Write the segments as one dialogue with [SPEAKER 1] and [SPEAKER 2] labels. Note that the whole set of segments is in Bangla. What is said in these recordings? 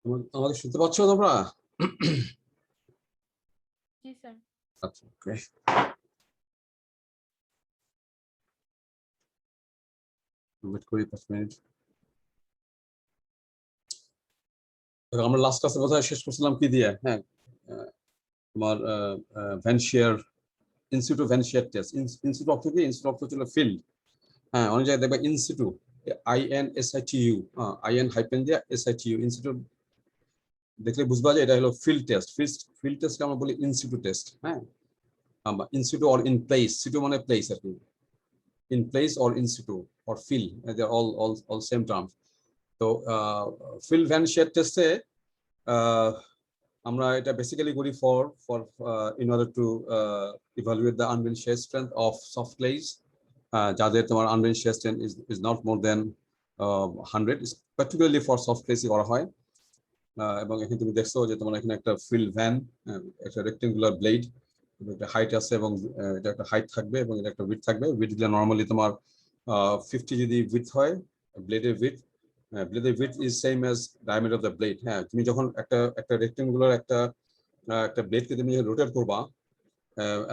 [SPEAKER 1] আমাকে শুনতে পাচ্ছ তোমরা?
[SPEAKER 2] জি স্যার।
[SPEAKER 1] আচ্ছা, ওকে। ওয়েট করি 5 মিনিট। আমরা লাস্ট ক্লাসে কথা শেষ করছিলাম কি দিয়ে? হ্যাঁ, তোমার ভ্যান শিয়ার ইনস্টিটিউট ভ্যান শিয়ার টেস্ট। ইনস্টিটিউট অর্থ কি? ইনস্টিটিউট অর্থ ছিল ফিল্ড। হ্যাঁ, অনেক জায়গায় দেখবে ইনস্টিটিউট, INSITU, IN হাইপেন দিয়ে SITU, ইনস্টিটিউট দেখলে বুঝবা যে এটা হলো ফিল্ড টেস্ট। ফিল্ড টেস্টকে আমরা বলি ইনস্টিটিউট টেস্ট। হ্যাঁ, ইনস্টিটিউট অর ইন প্লেস, সিটু মানে প্লেস আর কি, in place or in situ or field, they're all same terms. So field van shear test এ আমরা এটা বেসিক্যালি করি for in order to evaluate the unbend shear strength of soft clays, যাদের তোমার unbend shear strength is not more than 100, particularly for soft clays করা হয়। এবং এখানে তুমি দেখছো যে তোমার এখানে একটা ফিল্ড ভ্যান, একটা রেক্টেঙ্গুলার ব্লেড, একটা হাইট আছে এবং এটা একটা হাইট থাকবে এবং এটা একটা উইডথ থাকবে। উইডথ দিলে নরমালি তোমার 50 যদি উইডথ হয় ব্লেডের width is same as diameter of the blade. হ্যাঁ, তুমি যখন একটা রেক্টেঙ্গুলার একটা ব্লেডকে তুমি রোটেট করবা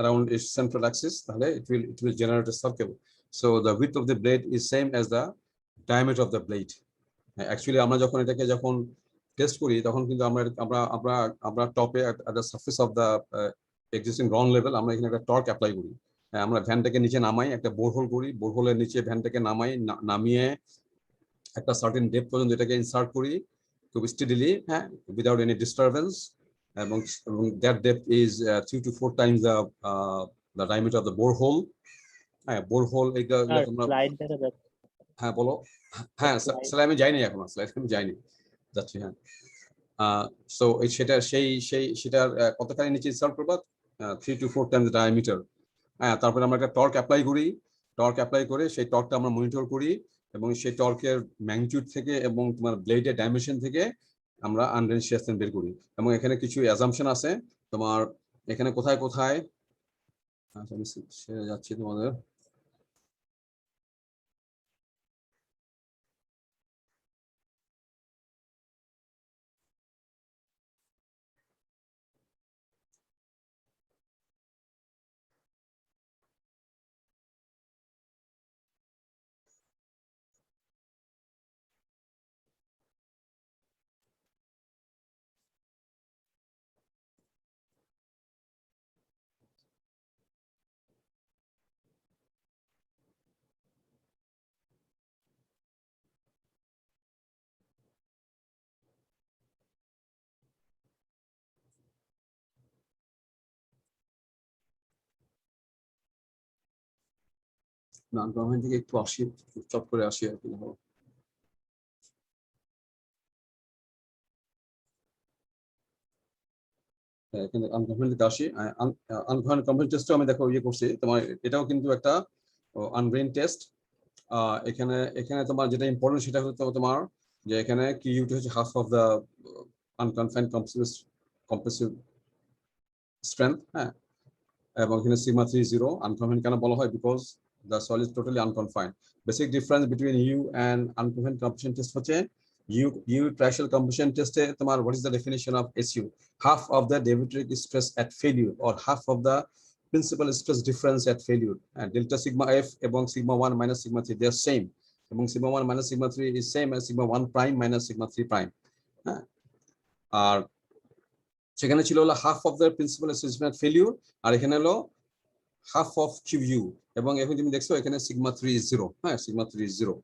[SPEAKER 1] around its central axis, তাহলে it will generate a circle. So the width of the blade is same as the diameter of the blade. Actually আমরা যখন এটাকে টেস্ট করি তখন কিন্তু আমরা টপে at the surface of the existing ground level আমরা এখানে একটা টর্ক অ্যাপ্লাই করি। আমরা ভ্যানটাকে নিচে নামাই, একটা বোরহোল করি, বোরহোলের নিচে ভ্যানটাকে নামিয়ে একটা সার্টেন ডেপথ পর্যন্ত এটাকে ইনসার্ট করি খুব স্টেডিলি, হ্যাঁ, উইদাউট এনি ডিস্টারবেন্স, এবং that depth is 3 to 4 times the diameter of the borehole. হ্যাঁ, বোরহোল এটা তোমরা
[SPEAKER 3] স্লাইড দেখা যাচ্ছে।
[SPEAKER 1] হ্যাঁ বলো। হ্যাঁ, স্লাইড আমি যাইনি এখনো, স্লাইড আমি যাইনি, যাচ্ছি। হ্যাঁ, সো সেটার কতখানি নিচে ইনসার্ট করবা? 3 to 4 times the diameter। হ্যাঁ, তারপরে আমরা একটা টর্ক অ্যাপ্লাই করি, টর্ক অ্যাপ্লাই করে সেই টর্কটা আমরা মনিটর করি এবং সেই টর্কের ম্যাগনিটিউড থেকে এবং তোমার ব্লেডের ডাইমেনশন থেকে আমরা আনবেন্ড শিয়ার স্ট্রেন্থ বের করি। এবং এখানে কিছু অ্যাজাম্পশন আছে তোমার, এখানে কোথায় কোথায় আমি যাচ্ছি তোমাদের। না, গভর্নমেন্ট থেকে একটু আসি, চট করে আসি আর কি। এখানে আনগভর্নমেন্ট আসি, আনগভর্নমেন্ট টেস্টও আমি দেখো ইয়ে করছি তোমার, এটাও কিন্তু একটা আনব্রেন টেস্ট। এখানে তোমার যেটা ইম্পর্টেন্ট সেটা হচ্ছে তোমার যে এখানে কিউটি হচ্ছে half of the unconfined compressive strength. হ্যাঁ, এবং এখানে সিগমা 3 0 আনকনফাইন্ড কেন বলা হয়? Because the soil is totally unconfined. Basic difference between U and unconfined compression test হচ্ছে ইউ ট্রাইশাল কম্প্রেশন টেস্টে তোমার what is the definition of SU? half of the diametric stress at failure or half of the principal stress difference at failure, and delta sigma F এবং sigma 1 minus sigma 3 they are same, এবং sigma 1 minus sigma 3 is same as sigma 1 prime minus sigma 3 prime। হ্যাঁ, আর সেখানে ছিল হলো half of the principal stress at failure, আর এখানে হলো half of QU, এবং এখন তুমি দেখছো এখানে sigma 3 is 0। হ্যাঁ, sigma 3 is 0।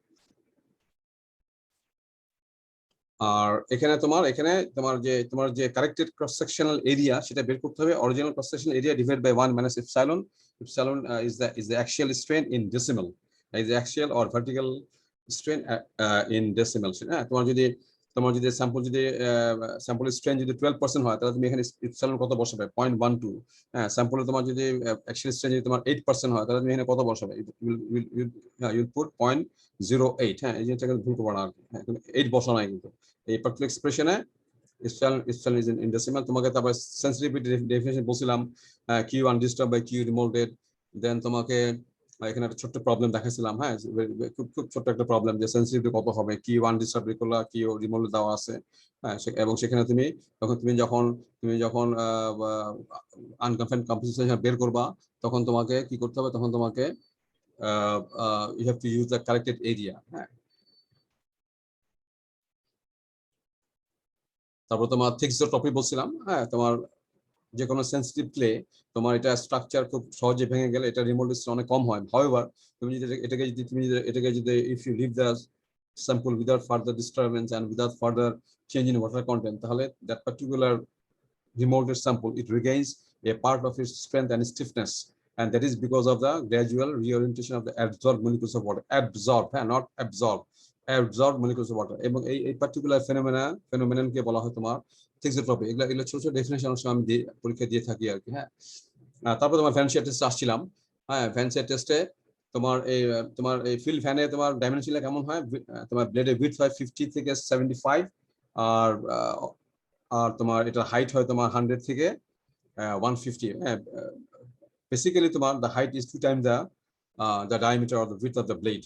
[SPEAKER 1] আর এখানে তোমার যে কারেক্টেড ক্রস সেকশনাল এরিয়া সেটা বের করতে হবে। Original cross sectional area divide by 1 minus epsilon. Epsilon is the axial strain in decimal, is the axial or vertical strain in decimal. হ্যাঁ, তোমার যদি স্যাম্পল স্ট্রেন যদি 12% হয় তাহলে তুমি এখানে এপসাইলন কত বসাবে? 0.12। হ্যাঁ, স্যাম্পলে তোমার যদি অ্যাক্সিয়াল স্ট্রেন যদি তোমার 8% হয় তাহলে তুমি এখানে কত বসাবে? ইউল পুট 0.08। হ্যাঁ, এই জিনিসটাকে ভুল করবো না আর কি। হ্যাঁ, 8 বসানো নাই কিন্তু এই পার্টিকুলার এক্সপ্রেশনে ইজ ইন ডেসিমাল। তোমাকে তারপর সেন্সিটিভিটি ডেফিনিশন বলছিলাম, কিউ আনডিস্টার্ব বাই কিউ রিমোল্টেড। দেন তোমাকে এখানে একটা ছোট্ট প্রবলেম দেখাছিলাম, হ্যাঁ, খুব খুব ছোট্ট একটা প্রবলেম, যে সেন্সিটিভিটি কত হবে, কি ওয়ান ডিস্টার্ব রিকোলা কি রিমোট দেওয়া আছে, হ্যাঁ, এবং সেখানে তুমি যখন আনকনফাইন্ড কম্পোজিশন বের করবা, তখন তোমাকে কি করতে হবে, তখন তোমাকে you have to use the corrected area, হ্যাঁ। তারপর তোমার ফিক্সড টপিক বলছিলাম, হ্যাঁ, তোমার যে কোনো সেন্সিটিভ প্লে, তোমার এটা স্ট্রাকচার খুব সহজে ভেঙে গেলে এটা রিমোট অনেক কম হয়। হাউএভার তুমি যদি if you leave the sample without further disturbance and without further change in water content, তাহলে that particular remolded sample, it regains a part of its strength and stiffness, and that is because of the gradual reorientation of the absorbed molecules of water. Absorb, not absorb, absorbed molecules of water. এবং এই পার্টিকুলার ফেনোমেননকে বলা হয় তোমার থিক্সোট্রপি। এগুলো ছোট ছোট ডেফিনেশন আমি পরীক্ষা দিয়ে থাকি আর কি, হ্যাঁ। তারপর তোমার ভ্যান শিয়ার টেস্টে আসছিলাম, হ্যাঁ। ভ্যান শিয়ার টেস্টে তোমার এই ফিল্ড ফ্যানে তোমার ডাইমেনশনটা কেমন হয়, তোমার ব্লেডের উইডথ হয় 50 থেকে 75, আর আর তোমার এটা হাইট হয় তোমার 100 থেকে 150, হ্যাঁ। বেসিক্যালি তোমার the height is 2 time the diameter of the width of the blade,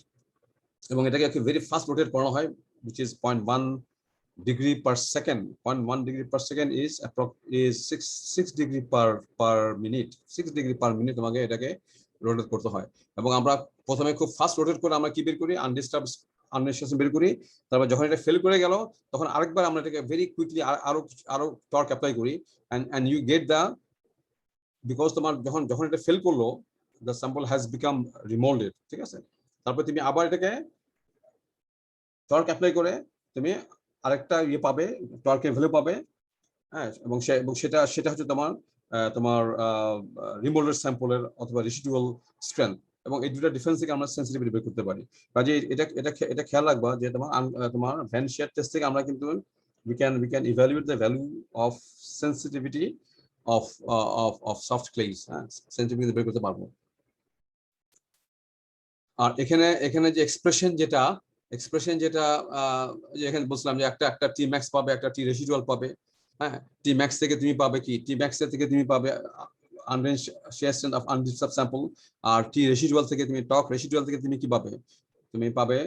[SPEAKER 1] এবং এটাকে একটু ভেরি ফাস্ট রোটেট করানো হয়, which is 0.1 degree per second. 0.1 degree per second is 6 degree per minute. 6 degree per minute তোমাকে এটাকে রোটেট করতে হয়। এবং আমরা প্রথমে খুব ফাস্ট রোটেট করে আমরা কি বের করি, আনডিস্টার্ব আনডিস্টার্ব বের করি। তারপর যখন এটা ফেল করে গেল, তখন আরেকবার আমরা এটাকে ভেরি কুইকলি আরো টর্ক অ্যাপ্লাই করি, and you get the, because তোমার যখন এটা ফেল করলো, the sample has become remolded, ঠিক আছে। তারপর তুমি আবার এটাকে টর্ক অ্যাপ্লাই করে তুমি আরেকটা পাবে, টর্কের ভ্যালু পাবে, হ্যাঁ। এবং সেটা হচ্ছে তোমার রিমোল্ডেড স্যাম্পলের অথবা রেসিডুয়াল স্ট্রেংথ, এবং এই দুটো ডিফারেন্স থেকে আমরা সেন্সিটিভিটি বের করতে পারি। কাজে এটা খেয়াল রাখবা যে তোমার ভ্যান শিয়ার টেস্ট থেকে আমরা কিন্তু we can evaluate the value of sensitivity of soft clays, হ্যাঁ, সেন্সিটিভিটি বের করতে পারবো। আর এখানে যে এক্সপ্রেশন যেটা এখানে বলছিলাম যে একটা টি ম্যাক্স পাবে, একটা টি রেসিডুয়াল পাবে, হ্যাঁ। টি ম্যাক্স থেকে তুমি পাবে কি, টি ম্যাক্স থেকে তুমি পাবে undrained shear strength of undisturbed sample, আর টি রেসিডুয়াল থেকে তুমি টক রেসিডুয়াল থেকে তুমি কি পাবে, তুমি পাবে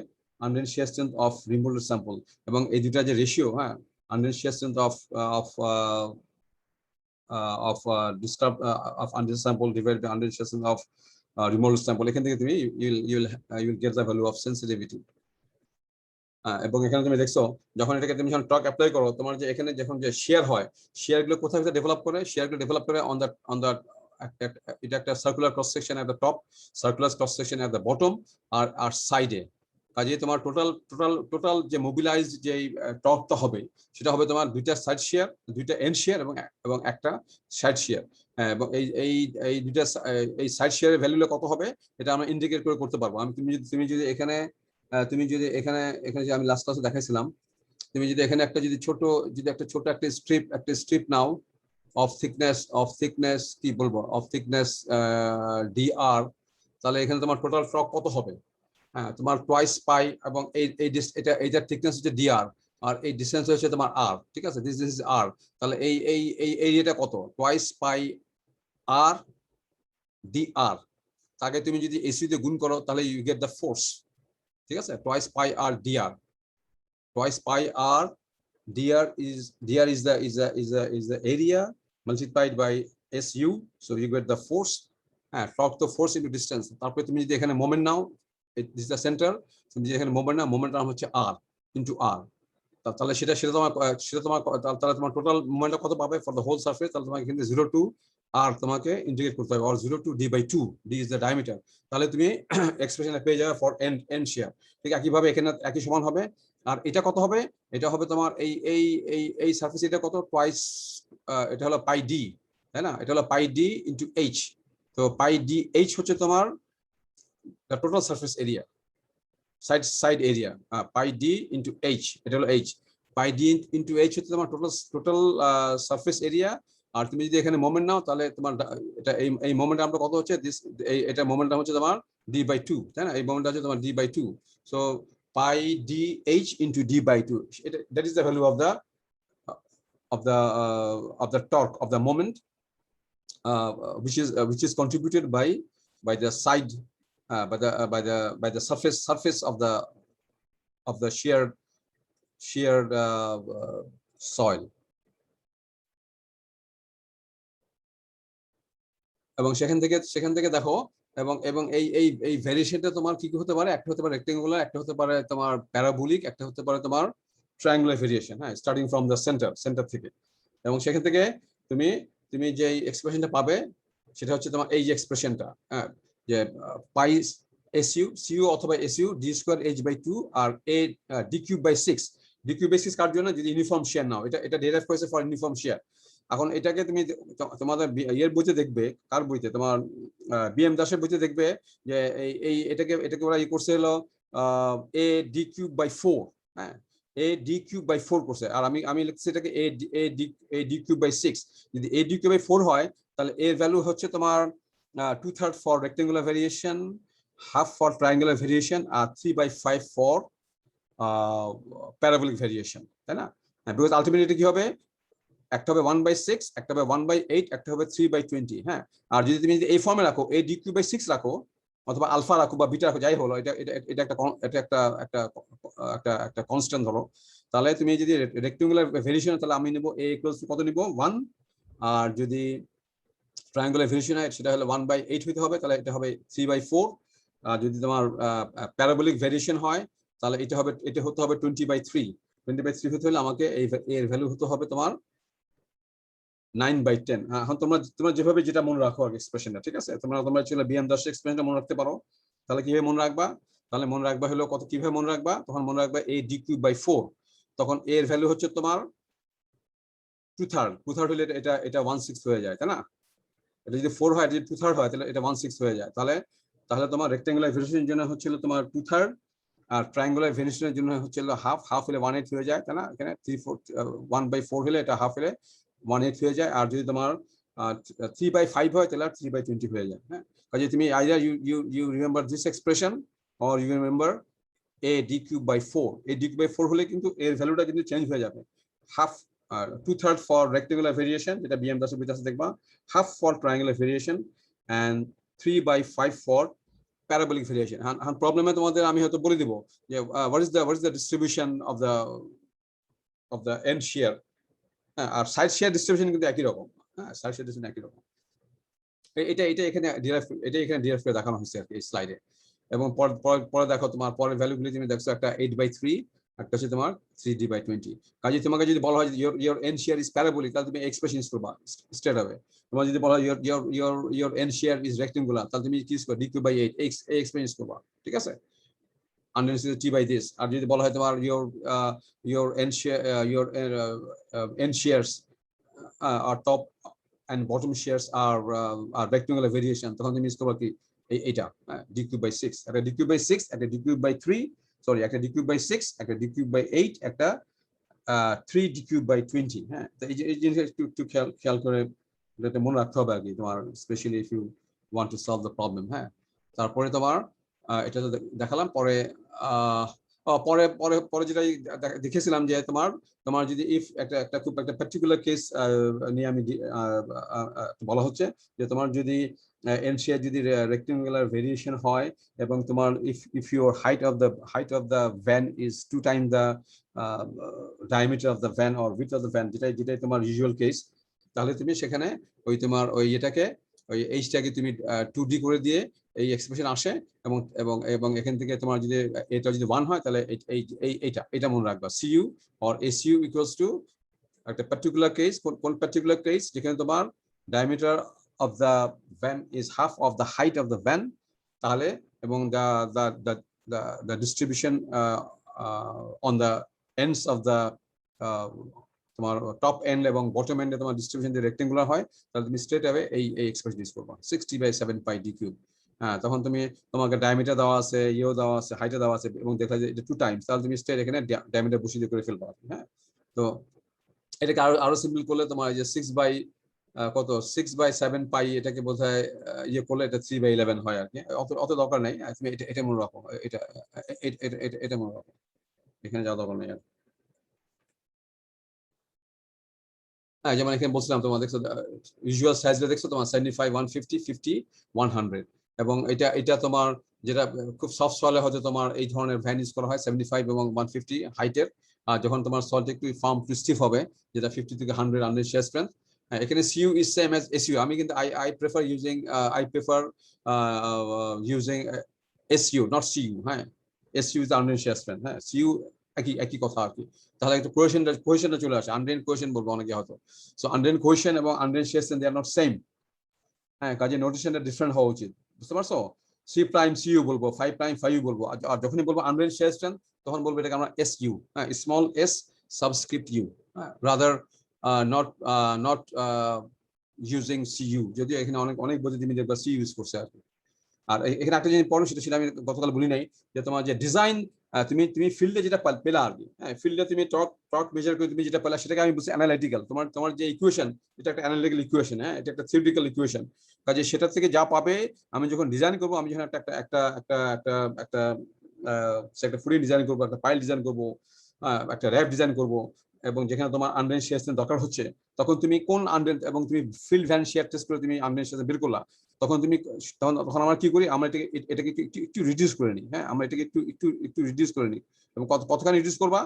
[SPEAKER 1] undrained shear strength of remoulded sample. এবং এই দুটা যে রেশিও, হ্যাঁ, undrained shear strength of disturb of undisturbed sample divided by undisturbed strength of remote sample, এখান থেকে তুমি you'll get the value of sensitivity। এবং এখানে তুমি দেখছো যখন যখন টর্ক অ্যাপ্লাই করো, তোমার যে এখানে যখন যে শেয়ার হয়, শেয়ার গুলো কোথায় ডেভেলপ করে, অন দ্য এটা একটা circular cross section at the top, circular cross section at the bottom, আর সাইডে। কাজে তোমার টোটাল যে মোবিলাইজ যে টর্কটা হবে, সেটা হবে তোমার দুইটা সাইড শেয়ার, দুইটা এন্ড শেয়ার এবং একটা সাইড শেয়ার, এবং এই দুইটা এই সাইড শেয়ারের ভ্যালুটা কত হবে, এটা আমরা ইন্ডিকেট করে করতে পারবো। তুমি যদি এখানে যে আমি লাস্ট ক্লাসে দেখাইছিলাম, তুমি যদি এখানে একটা ছোট একটা স্ট্রিপ নাও অফ থিকনেস কি বলবো, অফ থিকনেস dr, তাহলে এখানে তোমার টোটাল ফ্রক কত হবে, হ্যাঁ, তোমার টোয়াইস পাই, এবং এইটার থিকনেস হচ্ছে dr, আর এই ডিসটেন্স হচ্ছে তোমার r, ঠিক আছে, দিস ইজ r। তাহলে এই এরিয়াটা কত, টোয়াইস পাই r dr, তাকে তুমি যদি এসি দিয়ে গুণ করো, তাহলে ইউ গেট দ্য ফোর্স, ঠিক আছে। Twice pi r dr, twice pi r dr is the area multiplied by su, so you get the force, torque the force into distance। তারপরে তুমি যদি এখানে moment now, this is the center, তুমি যদি এখানে মোমেন্ট নাও, মোমেন্ট নাম হচ্ছে r into r, তাহলে তাহলে তোমার টোটাল মোমেন্টটা কত পাবে ফর দ্য হোল সারফেস। তাহলে তোমাকে এখানে 0 to r তোমাকে ইন্টিগ্রেট করতে হবে, or 0 to d/2, d is the diameter, তাহলে তুমি এক্সপ্রেশনে পেয়ে যাবে ফর এন্ড শেয়ার। ঠিক একইভাবে এখানে একই সমান হবে। আর এটা কত হবে, এটা হবে তোমার এই সারফেস, এটা কত, টোয়াইস, এটা হলো পাই ডি, তাই না, এটা হলো পাই ডি ইন্টু এইচ। তো পাই ডি এইচ হচ্ছে তোমার total surface area, side area, pi D into H, এটা হলো H. Pi D into H হচ্ছে তোমার টোটাল সারফেস এরিয়া। আর তুমি যদি এখানে মোমেন্ট নাও, তাহলে তোমার এটা এই মোমেন্ট আমরা কত হচ্ছে, এটা মোমেন্টটা হচ্ছে তোমার d/2, তাই না, এই মোমেন্টটা হচ্ছে তোমার d/2। So pi dh into d/2, that is the value of the torque of the moment, which is contributed by the side by the surface of the shear soil. এবং সেখান থেকে দেখো এবং এবং এই ভেরিয়েশনটা তোমার কি কি হতে পারে, একটা হতে পারে রেক্টেঙ্গুলার, একটা হতে পারে তোমার প্যারাবোলিক, একটা হতে পারে তোমার ট্রায়াঙ্গুলার ভেরিয়েশন, হ্যাঁ, স্টার্টিং ফ্রম দ্য সেন্টার থেকে। এবং সেখান থেকে তুমি তুমি যে এক্সপ্রেশনটা পাবে সেটা হচ্ছে তোমার এই যে এক্সপ্রেশনটা, হ্যাঁ, যে পাই সিউ অথবা SU D square H by 2 আর a D cube by 6। D cube by 6 কার জন্য? যদি ইউনিফর্ম শেয়ার নাও, এটা ডেরাইভ করেছে ফর ইউনিফর্ম শেয়ার। এখন এটাকে তুমি তোমাদের ইয়ের বইতে দেখবে, কার বইতে, তোমার বিএম দাসের বইতে দেখবে যে এটাকে ওরা ই করছে হলো এ ডি কিউব বাই 4, হ্যাঁ, এ ডি কিউব বাই 4 করছে, আর আমি লিখছি এটাকে এ ডি কিউব বাই 6। যদি এ ডি কিউব বাই 4 হয় তাহলে এর ভ্যালু হচ্ছে তোমার 2/3 for rectangular variation, half for triangular variation, আর 3/5 ফর প্যারাবোলিক ভেরিয়েশন, তাই না? বিকজ আলটিমেটলি কি হবে, একটা হবে 1/6, একটা হবে 1/8, একটা হবে 3/20, হ্যাঁ। আর যদি তুমি এই ফর্মে রাখো, এ ডি কিউব বাই 6 রাখো অথবা আলফা রাখো বা বিটা রাখো, যাই হলো, এটা একটা কনস্ট্যান্ট ধরো, তাহলে তুমি যদি রেক্টেঙ্গুলার ভেরিয়েশন, তাহলে আমি নেব এ ইকুয়ালস টু কত নিব, 1। আর যদি ট্রায়াঙ্গুলার ভেরিয়েশন হয় সেটা হলো 1/8 হইতে হবে, তাহলে এটা হবে 3/4। আর যদি তোমার প্যারাবোলিক ভেরিয়েশন হয় তাহলে এটা হতে হবে 20/3। 20/3 হতে হলে আমাকে এর ভ্যালু হতে হবে তোমার 9/10। এখন তোমরা যেভাবে যেটা মনে রাখো আর এক্সপ্রেশনটা, ঠিক আছে, তোমরা বিএম দাসের এক্সপ্রেশনটা মনে রাখতে পারো। তাহলে কিভাবে মনে রাখবা? তাহলে মনে রাখবা হলো কত, কিভাবে মনে রাখবা? তখন মনে রাখবা এ ডি কিউব বাই 4, তখন এর ভ্যালু হচ্ছে তোমার 2/3 হলে এটা 1/6 হয়ে যায়, তাই না? এটা যদি 4 হয়, যদি 2/3 হয় তাহলে এটা 1/6 হয়ে যায়। তাহলে তোমার রেক্টেঙ্গুলার ভেরিয়েশনের জন্য হচ্ছিল তোমার 2/3, আর ট্রায়াঙ্গুলার ভেরিয়েশনের জন্য হচ্ছিল হাফ হলে 1/8 হয়ে যায়, তাই না? এখানে 1/4 হলে এটা হাফ হলে 1/8 হয়ে যায়। আর যদি তোমার 3/5 হয় তাহলে 3/20 হয়ে যায়, হ্যাঁ। কাজে তুমি either you remember this expression or you remember a D cube by 4। A D cube by 4 হলে কিন্তু এর ভ্যালুটা কিন্তু চেঞ্জ হয়ে যাবে, হাফ 2/3 ফর রেক্টেঙ্গুলার ভেরিয়েশন, যেটা বিএম দাসের বইতে আছে দেখবা, half for triangular variation and 3/5 for parabolic variation. প্রবলেমে তোমাদের আমি হয়তো বলে দিব যে what is the distribution of the end shear, আর সাইড শেয়ার ডিস্ট্রিবিউশন কিন্তু একই রকম, হ্যাঁ, সাইড শেয়ার ডিস্ট্রিবিউশন একই রকম। এটা এখানে ডিরাইভ করে দেখানো হয়েছে আর কি এই স্লাইডে। এবং পরে দেখো তোমার পরের ভ্যালুগুলি তুমি দেখছো, একটা 8/3, একটা হচ্ছে তোমার 3D/20। কাজে তোমাকে যদি বলা হয় your end shear is parabolic, তাহলে তুমি এক্সপ্রেশন ইউজ করবা স্ট্রেট হবে। তোমার যদি বলা হয় your end shear is rectangular, তাহলে তুমি কি ইউজ করবে, d/8 এই এক্সপ্রেশন ইউজ করবা, ঠিক আছে, under t by this। আর যদি বলা হয় তোমার your end shear end shears are top and bottom shears are rectangular variation, তখন তুমি ইউজ করবা কি এইটা d cube by 6, একটা d cube by 6, একটা d cube by 3, সরি, একটা d cube by 6, একটা d cube by 8, একটা 3d cube by 20, হ্যাঁ। তো এই জিনিসটা একটু খেয়াল করে এটা মনে রাখতে হবে আর কি তোমার, specially if you want to solve the problem, হ্যাঁ। তারপরে তোমার এটা তো দেখালাম। পরে পরে পরে পরে যেটা দেখেছিলাম যে তোমার যদি ইফ একটা খুব একটা পার্টিকুলার কেস নিয়ে আমি বলা হচ্ছে যে তোমার যদি এন্ড শেয়ার যদি রেক্টেঙ্গুলার ভেরিয়েশন হয় এবং তোমার if your height of the van is 2 times the diameter of the van or width of the van, যেটাই তোমার ইউজুয়াল কেস, তাহলে তুমি সেখানে তোমার এটাকে এইচটাকে তুমি 2D করে দিয়ে এই এক্সপ্রেশন আসে। এবং এবং এবং এখান থেকে তোমার যদি এটা যদি 1 হয় তাহলে এটা মনে রাখবা, CU or SU equals to একটা পার্টিকুলার কেস, কোন পার্টিকুলার কেস যেখানে তোমার diameter of the van is half of the height of the van, তাহলে এবং the distribution on the ends of the তোমার টপ এন্ড এবং বটম এন্ডে তোমার ডিস্ট্রিবিউশন যদি রেক্টেঙ্গুলার হয় তাহলে তুমি স্ট্রেট হবে এই এক্সপ্রেশন ইউজ করবা 60/7 পাই d কিউব। হ্যাঁ, তখন তোমাকে ডায়ামিটার দেওয়া আছে, ইও দেওয়া আছে, হাইটে দেওয়া আছে এবং দেখা যায় এটা 2 টাইমস, তাহলে তুমি স্ট্রেট এখানে ডায়ামিটার বসিয়ে দিয়ে করে ফেলবা, হ্যাঁ। তো এটাকে আরো সিম্পল করলে তোমার এই যে 6/7 পাই, এটাকে বোঝায় ইয়ে করলে এটা 3/11 হয় আর কি। অত দরকার নেই, তুমি এটা মনে রাখো, এটা মনে রাখো, এখানে যাওয়া দরকার নেই আর। হ্যাঁ, যেমন এখানে বলছিলাম তোমার দেখছো ইউজুয়াল সাইজটা দেখছো তোমার 75, 150, 50, 100, এবং এটা তোমার যেটা খুব সফট সয়েলে হয়তো তোমার এই ধরনের ভ্যান ইউজ করা হয় 75 এবং 150 হাইটের। আর যখন তোমার সয়েলটা একটু ফার্ম টু স্টিফ হবে, যেটা 50 থেকে 100 আন্ডার শেয়ার স্ট্রেংথ, এখানে CU is same as SU. আমি কিন্তু I prefer using SU, not CU. হ্যাঁ, SU is under shear strength. হ্যাঁ, সিইউ একই একই কথা আর কি। তাহলে একটু কোহেশনটা চলে আসে, আন্ডার কোহেশন বলবো অনেকে হয়তো। সো আন্ডার কোহেশন এবং under shear strength they are not same. হ্যাঁ, কাজে নোটেশনটা ডিফারেন্ট হওয়া উচিত, বুঝতে পারছো? সি প্রাইম সিইউ বলবো, ফাইভ প্রাইম ফাইভ বলবো। আর যখনই বলবো আনরেন শেয়ার স্ট্রেংথ, তখন বলবো এটাকে আমরা এস ইউ, হ্যাঁ, small S subscript U, rather not not using CU. যদিও এখানে অনেক অনেক বইতে তুমি দেখবা সি ইউজ করছে আর কি। আর এখানে একটা জিনিস পড়ো, সেটা আমি গতকাল বলি নাই, যে তোমার যে ডিজাইন, তুমি তুমি ফিল্ডে যেটা পেলা আর কি, হ্যাঁ, ফিল্ডে তুমি টর্ক মেজার করে তুমি যেটা পেলা, সেটাকে আমি বলছি অ্যানালিটিক্যাল। তোমার তোমার যে ইকুয়েশন, এটা একটা অ্যানালিটিক্যাল ইকুয়েশন, হ্যাঁ, এটা একটা থিওরিটিক্যাল ইকুয়েশন। কাজে সেটা থেকে যা পাবে, আমি যখন ডিজাইন করবো, আমি যখন একটা একটা একটা একটা একটা একটা ফুডিং ডিজাইন করবো, একটা পাইল ডিজাইন করবো, একটা র্যাপ ডিজাইন করবো, এবং যেখানে তোমার আনরেন শেয়ার দরকার হচ্ছে, তখন তুমি কোন আনরেন, এবং তুমি ফিল্ড ভ্যান শেয়ার টেস্ট করে তুমি আনরেন শেয়ার বের করলা, তখন তুমি তখন আমরা কি করি, আমরা এটাকে একটু রিডিউস করে নিই। হ্যাঁ, আমরা এটাকে একটু একটু একটু রিডিউস করে নিই। এবং কতখানি রিডিউস করবা,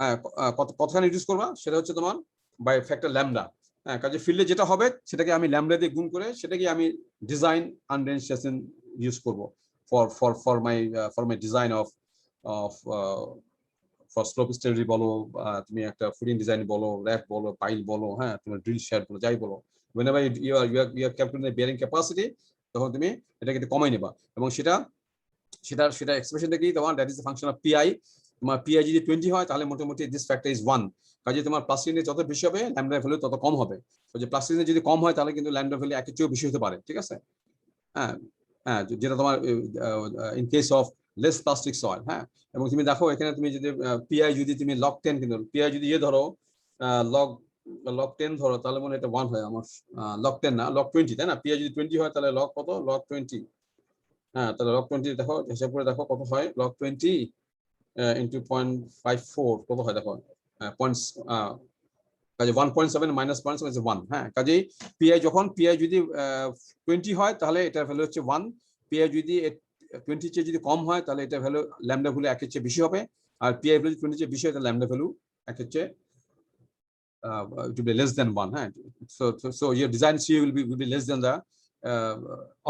[SPEAKER 1] হ্যাঁ, কতখানি রিডিউস করবা, সেটা হচ্ছে তোমার বাই ফ্যাক্টর ল্যামডা। হ্যাঁ, কাজে ফিল্ডে যেটা হবে সেটাকে আমি ল্যামডা দিয়ে গুণ করে সেটাকে আমি ডিজাইন আনডেন্সিয়েশন ইউজ করব for my design of of for slope steady বলো, তুমি একটা ফুডিং ডিজাইন বলো, র্যাপ বলো, পাইল বলো, হ্যাঁ, তোমার ড্রিল শেড বলো, যাই বলো, whenever you are calculating the bearing capacity, তখন তুমি এটাকে একটু কমাই নেবা। এবং সেটা সেটা সেটা এক্সপ্রেশনটা কি, তোমার that is the function of PI. তোমার পিআই যদি 20 হয়, তাহলে মোটামুটি দিস ফ্যাক্টর ইজ 1। কাজে তোমার প্লাস চিহ্ন যত বেশি হবে, ল্যামডা ভ্যালু তত কম হবে। তো যে প্লাস চিহ্ন যদি কম হয়, তাহলে কিন্তু ল্যামডা ভ্যালু একের চেয়েও বেশি হতে পারে, ঠিক আছে? হ্যাঁ, হ্যাঁ, যেটা তোমার in case of less plastic soil. হ্যাঁ, এবং তুমি দেখো এখানে তুমি যদি পিআই যদি তুমি লগ 10, কিন্তু পিআই যদি ধরো লগ লগ 10 ধরো, তাহলে মনে এটা 1 হয় আমার। লগ 10 না, লগ 20, তাই না? পিআই যদি 20 হয়, তাহলে লগ কত? লগ 20। হ্যাঁ, তাহলে লগ 20 দেখো, হিসাব করে দেখো কত হয়। লগ 20 ইন্টু 0.54 কত হয় দেখো, পয়েন্টস, কাজে 1.7 মাইনাস 0.7 1। হ্যাঁ, কাজেই পিআই যদি 20 হয়, তাহলে এটার ভ্যালু হচ্ছে 1। পিআই যদি 20 চেয়ে যদি কম হয়, তাহলে এটা ভ্যালু ল্যামডা ভ্যালু 1 এর চেয়ে বেশি হবে। আর পিআই ভ্যালু 20 চেয়ে বেশি হয়, তাহলে ল্যামডা ভ্যালু 1 এর চেয়ে to be less than 1. হ্যাঁ, so your design CU will be less than the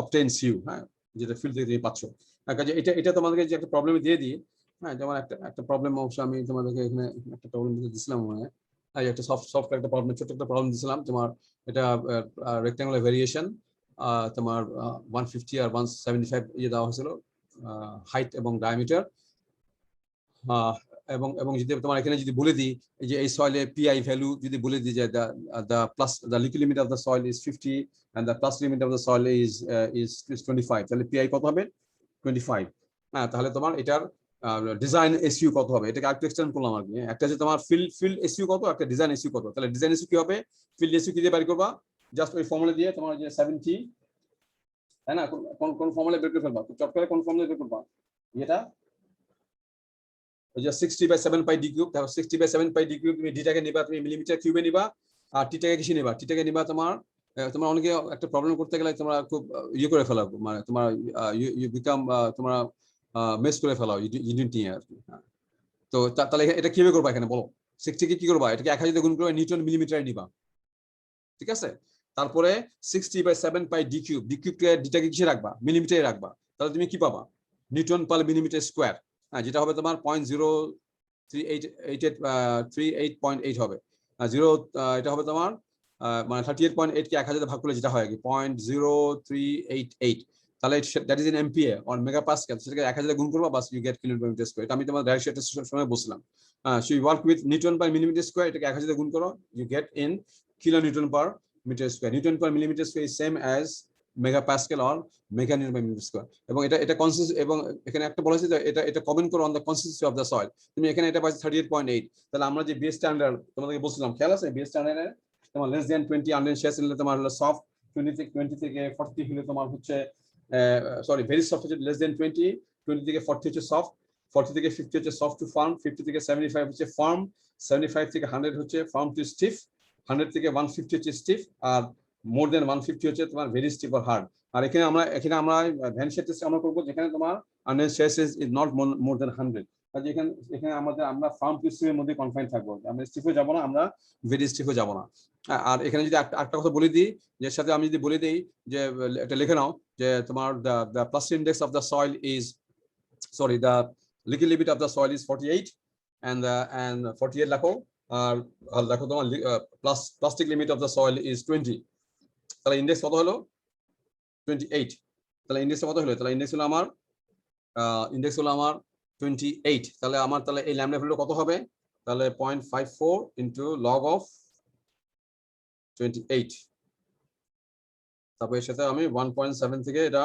[SPEAKER 1] obtained CU, হ্যাঁ, যেটা ফিল্ড থেকে তুমি পাচ্ছ। কাজে এটা তোমাদেরকে যে একটা প্রবলেম দিয়ে দিই। হ্যাঁ, যেমন একটা প্রবলেম অবশ্য আমি তোমাদেরকে এখানে একটা প্রবলেম দিয়েছিলাম মনে হয়। একটা সফট একটা প্রবলেম, ছোট একটা প্রবলেম দিয়েছিলাম তোমার। এটা রেক্টাঙ্গুলার ভেরিয়েশন, তোমার 150 আর 175 দেওয়া হয়েছিল, হাইট এবং ডায়ামিটার। এবং এবং যদি তোমার এখানে যদি বলে দিই যে এই সয়েলে পিআই ভ্যালু যদি বলে দিই যে the liquid limit of the soil is 50 and the plus limit of the soil is 25, তাহলে পিআই কত হবে? 25। হ্যাঁ, তাহলে তোমার এটার ডিজাইন এসইউ কত হবে? এটাকে আরেকটু এক্সটেন্ড করলাম আর কি। একটা হচ্ছে তোমার ফিল্ড এসইউ কত, একটা ডিজাইন এসইউ কত। তাহলে ডিজাইন এসইউ কি হবে? ফিল্ড এসইউ কি দিয়ে বের করবা? জাস্ট ওই ফর্মুলা দিয়ে, তোমার যে 70, তাই না? কোন ফর্মুলা বের করে ফেলবা? চট করে কোন ফর্মুলা বের করবা? এটা 60/7 পাই ডি কিউব। দেখো 60/7 পাই ডি কিউব, তুমি ডিটাকে নিবা, তুমি মিলিমিটার কিউবে নিবা। আর টিটাকে কিসে নিবা? টিটাকে নিবা তোমার অনেকে একটা প্রবলেম করতে গেলে তোমরা খুব ইয়ে করে ফেলা, মানে তোমার ইউ বিকাম তোমরা মেস করে ফেলাও ইউনিট নিয়ে আর কি। তো তাহলে এটা কিভাবে করবা? এখানে বলো, 60 কে কি করবা? এটাকে 1000 দিয়ে গুণ করে নিউটন মিলিমিটারে নিবা, ঠিক আছে? তারপরে 60/7 পাই ডি কিউব, ডিটাকে কিসে রাখবা? মিলিমিটারে রাখবা। তাহলে তুমি কি পাবা? Newton per millimetre square. হ্যাঁ, যেটা হবে তোমার 0.038 হবে। এটা হবে তোমার মানে 38.8 কে 1000 ভাগ করলে যেটা হয় আর কি 0.0388। তাহলে that is in MPa or mega pascal. সেটাকে 1000 গুণ করবা, বাস ইউ গেট কিলোমিটার স্কয়ার। এটা আমি তোমার ডাইরেক্ট শেয়ার সময় বলছিলাম। So you work with newton per millimetre square, এটাকে 1000 গুণ করো, you get in kilo newton per metre square. Newton per millimetre square is same as mega pascal or mega newton per millimetre square. এবং এটা কনসিস্ট, এবং এখানে একটা বলা হয়েছে যে এটা কমেন্ট করো on the consistency of the soil. তুমি এখানে এটা পাচ্ছ 38.8। তাহলে আমরা যে বেস স্ট্যান্ডার্ড তোমাদেরকে বলছিলাম, খেয়াল আছে? বেস স্ট্যান্ডার্ডে তোমার লেস দ্যান 20 আনডেন শেয়ার নিলে তোমার হলো সফট, 20 থেকে 40 হলে তোমার হচ্ছে সরি ভেরি সফট হচ্ছে লেস দ্যান 20, 20 থেকে 40 হচ্ছে সফট, 40 থেকে 50 হচ্ছে সফট টু ফার্ম, 50 থেকে 75 হচ্ছে ফার্ম, 75 থেকে 100 হচ্ছে ফার্ম টু স্টিফ, 100 থেকে 150 হচ্ছে স্টিফ, আর মোর দেন 150 হচ্ছে তোমার ভেরি স্টিপ অর হার্ড। আর এখানে আমরা ভ্যান শেয়ার টেস্ট আমরা করব যেখানে তোমার আনবেন শেয়ার ইজ নট মোর দেন 100। কাজে এখানে আমরা ফার্ম সিস্টেমের মধ্যে কনফাইন থাকবো, আমরা স্টিফে যাব না, আমরা ভেরি স্টিফে যাব না। আর এখানে যদি একটা কথা বলে দিই, যে সাথে আমি যদি বলে দিই যে এটা লিখে নাও যে তোমার the plus index of the soil is, sorry, the liquid limit of the soil is 48 and 48 লেখো, আর দেখো তোমার plastic limit of the soil is 20, তাহলে ইন্ডেক্স কত হলো 28। তাহলে ইন্ডেক্স কত হলো, তাহলে ইন্ডেক্স হলো আমার 28। তাহলে এই ল্যামডা ভ্যালু কত হবে, তাহলে 0.54 ইনটু লগ অফ 28। তারপর এর সাথে আমি 1.7 থেকে এটা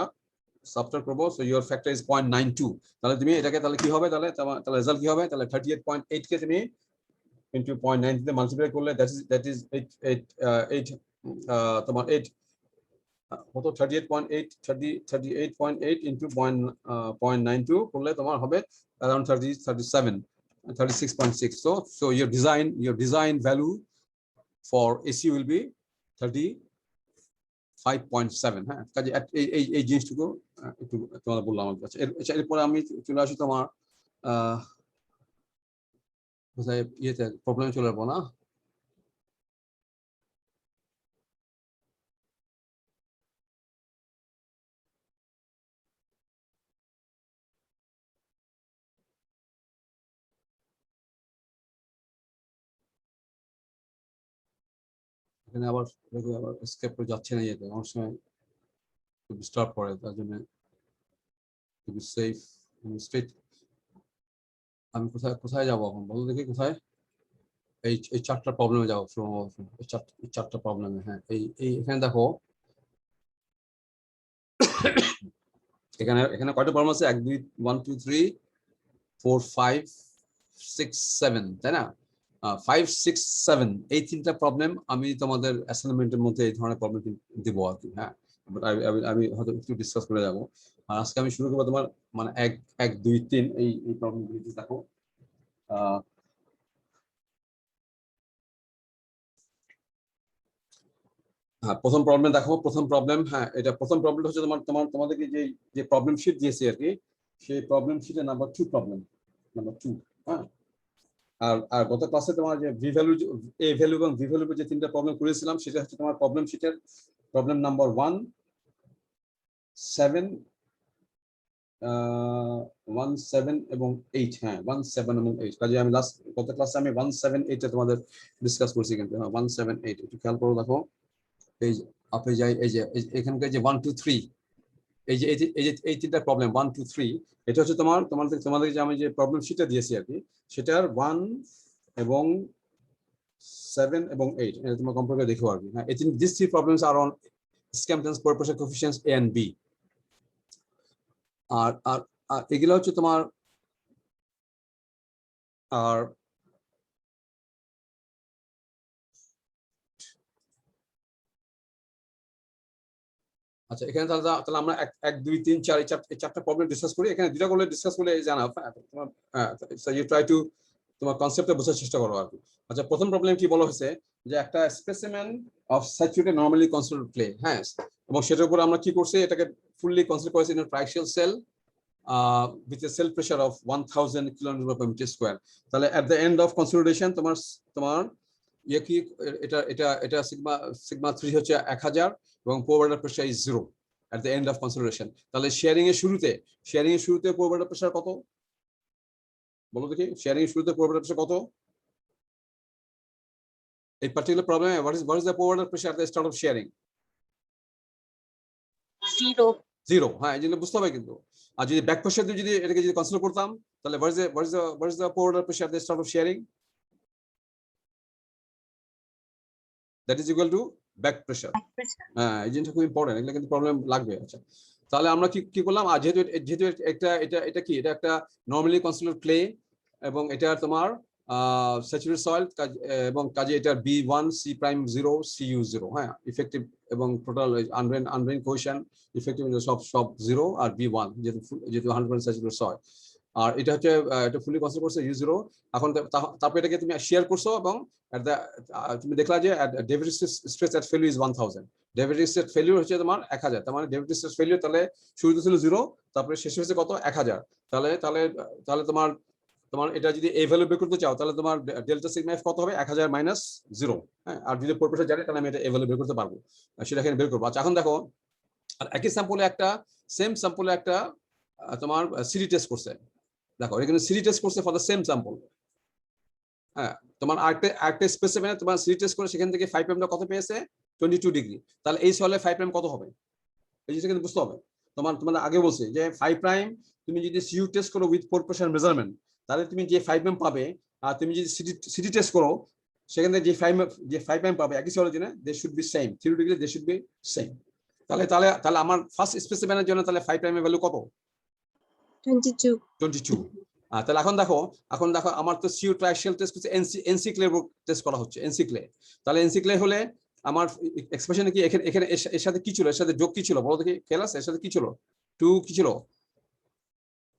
[SPEAKER 1] সাবট্রাক্ট করব, সো ইওর ফ্যাক্টর ইজ 0.92। তাহলে তুমি এটাকে তাহলে কি হবে, তাহলে রেজাল্ট কি হবে, তাহলে 38.8 কে তুমি ইনটু 0.9 তে মাল্টিপ্লাই করলে দ্যাট ইজ 8 তোমার 8 কত 38.8 ইনটু 0.92 করলে তোমার হবে around 36.6। so your design value for AC will be 35.7। হ্যাঁ, কাজে এই জিনিসটুকু একটু তোমাদের বললাম আমার কাছে। এরপরে আমি চলে আসি তোমার কোথায় ইয়েতে প্রবলেম চলে যাবো না। এখানে আবার স্কেপ করে যাচ্ছে না, ইয়েতে অনেক সময় ডিস্টার্ব করে, তার জন্য টু বি সেফ স্ট্রেট। আমি কোথায় যাবো এখন বলো দেখি, কোথায় এই চারটা প্রবলেমে যাবো, এই চারটা প্রবলেমে। হ্যাঁ, এখানে দেখো এখানে কয়টা প্রবলেম আছে, 1 2 1 2 3 4 5 6 7, তাই না? 5 6 7 এই তিনটা প্রবলেম আমি তোমাদের অ্যাসাইনমেন্টের মধ্যে এই ধরনের প্রবলেম দিব আর কি। হ্যাঁ, আমি হয়তো একটু ডিসকাস করে যাবো। আর আজকে আমি শুরু করবো তোমার মানে 1 1 2 3 এই প্রবলেমগুলি দেখো। হ্যাঁ, প্রথম প্রবলেম দেখো, প্রথম প্রবলেম। হ্যাঁ, এটা প্রথম প্রবলেমটা হচ্ছে তোমাদেরকে যে প্রবলেম শিট দিয়েছে আর কি, সেই প্রবলেম শিটের নাম্বার 2 প্রবলেম, নাম্বার 2। হ্যাঁ, আর গত ক্লাসে তোমার যে ভি ভ্যালু, এ ভ্যালু এবং ভি ভ্যালু যে তিনটা প্রবলেম করেছিলাম, সেটা হচ্ছে তোমার প্রবলেম শিটের প্রবলেম নাম্বার 1 7 1 7 এবং 8। হ্যাঁ, 1 7 এবং 8। কাজে আমি গত ক্লাসে আমি 1 7 8 তোমাদের ডিসকাস করছি, কিন্তু 1 7 8 একটু খেয়াল করো। দেখো এই আপনি যাই, এই যে এখানকার যে 1 2 3, এই তিনটা প্রবলেম 1 2 3, এটা হচ্ছে তোমাদের যে আমি যে প্রবলেম শিটটা দিয়েছি আর কি, সেটার 1 এবং 7 এবং 8 এটা তোমরা কম্পেয়ার করে দেখো আর কি। হ্যাঁ, these three problems are on Scampton's purpose coefficients A and B। আর আর এগুলো হচ্ছে তোমার আর আচ্ছা, এখানে তাহলে আমরা 1 2 3 4 এই চারটা প্রবলেম ডিসকাস করি। এখানে দুটো করলে ডিসকাস করলে জানা তোমার, সো ইউ ট্রাই টু তোমার কনসেপ্টটা বোঝার চেষ্টা করো আর কি। আচ্ছা, প্রথম প্রবলেম কি বলা হয়েছে, যে একটা specimen of saturated normally considered clay. হ্যাঁ, এবং সেটার উপর আমরা কি করছি, এটাকে ফুললি কনসিডার করেছি in triaxial cell with a cell pressure of 1000 kN/m²। তাহলে at the end of consolidation তোমার ইয়ে কি, এটা সিগমা 3 হচ্ছে 1000 এবং pore pressure is 0 at the end of consolidation। তাহলে শেয়ারিং এর শুরুতে পোর প্রেসার কত বলো দেখি, শেয়ারিং এর শুরুতে পোর প্রেসার কত? এই পার্টিকুলার প্রবলেমে what is the poor pressure at the start of sharing? 0। হ্যাঁ, এই জিনিসটা বুঝতে হবে কিন্তু। আর যদি ব্যাক প্রেসার দিয়ে যদি এটাকে যদি কনসিডার করতাম, তাহলে what is the poor pressure at the start of sharing? That is equal to back pressure। হ্যাঁ, এই জিনিসটা খুব ইম্পর্টেন্ট, এগুলো কিন্তু প্রবলেম লাগবে। আচ্ছা, তাহলে আমরা কি করলাম, আর যেহেতু এটা কি, এটা একটা নরমালি কনসিডার্ড ক্লে এবং এটা তোমার স্যাচুরেটেড সয়েল, এবং কাজে এটা B1 C প্রাইম 0 CU 0। হ্যাঁ, ইফেক্টিভ এবং টোটাল আনড্রেন কোএফিশিয়েন্ট ইফেক্টিভ সব 0 আর B1 যেহেতু 100% স্যাচুরেটেড সয়েল। আর এটা হচ্ছে এটা ফুলি কনসিডার করছে U0। এখন তারপরে এটাকে তুমি শেয়ার করছো এবং তুমি দেখলা যে David stress at failure is 1000। Derivative state failure হচ্ছে তোমার 1000, তার মানে ডেরিভেটিভ স্টেট ফেলিউর তাহলে শুরুতে ছিল 0, তারপরে শেষে হচ্ছে কত 1000। তাহলে তাহলে তাহলে তোমার তোমার এটা যদি এই ভ্যালু বের করতে চাও তাহলে তোমার ডেল্টা সিগমা এফ কত হবে 1000 মাইনাস 0। হ্যাঁ, আর যদি প্রপোর্শন জানি তাহলে আমি এটা এই ভ্যালু বের করতে পারবো, সেটা এখানে বের করবো। আচ্ছা এখন দেখো, আর একই স্যাম্পলে একটা সেম স্যাম্পলে একটা তোমার সিডি টেস্ট করছে। দেখো এখানে সিডি টেস্ট করছে ফর দ্য সেম স্যাম্পল। হ্যাঁ, তোমার আরেকটা স্পেসিমেনে তোমার সিডি টেস্ট করে সেখান থেকে 5 প্রাইমটা কত পেয়েছে 22 ডিগ্রি। তাহলে এই সলে 5 প্রাইম কত হবে এই জিনিসটা কিন্তু বুঝতে হবে। তোমার আগে বলছি যে 5 প্রাইম তুমি যদি সিইউ টেস্ট করো উইথ প্রপোর্শন মেজারমেন্ট, তাহলে তুমি যে 5 প্রাইম পাবে, আর তুমি যদি সিডি টেস্ট করো সেখান থেকে যে 5 প্রাইম পাবে একই সলের জন্য they should be same, theoretically they should be same. তাহলে তাহলে তাহলে আমার ফার্স্ট স্পেসিমেনের জন্য তাহলে 5 প্রাইমের ভ্যালু কত 22। তাহলে এখন দেখো আমার তো সিইউ ট্রাইশাল টেস্ট করছে এনসি ক্লে টেস্ট করা হচ্ছে, এনসি ক্লে। তাহলে এনসি ক্লে হলে আমার এক্সপ্রেশনে কি এখানে এর সাথে কি ছিল, এর সাথে যোগ কি ছিল বলো দেখি খেলাস, এর সাথে কি ছিল 2 কি ছিল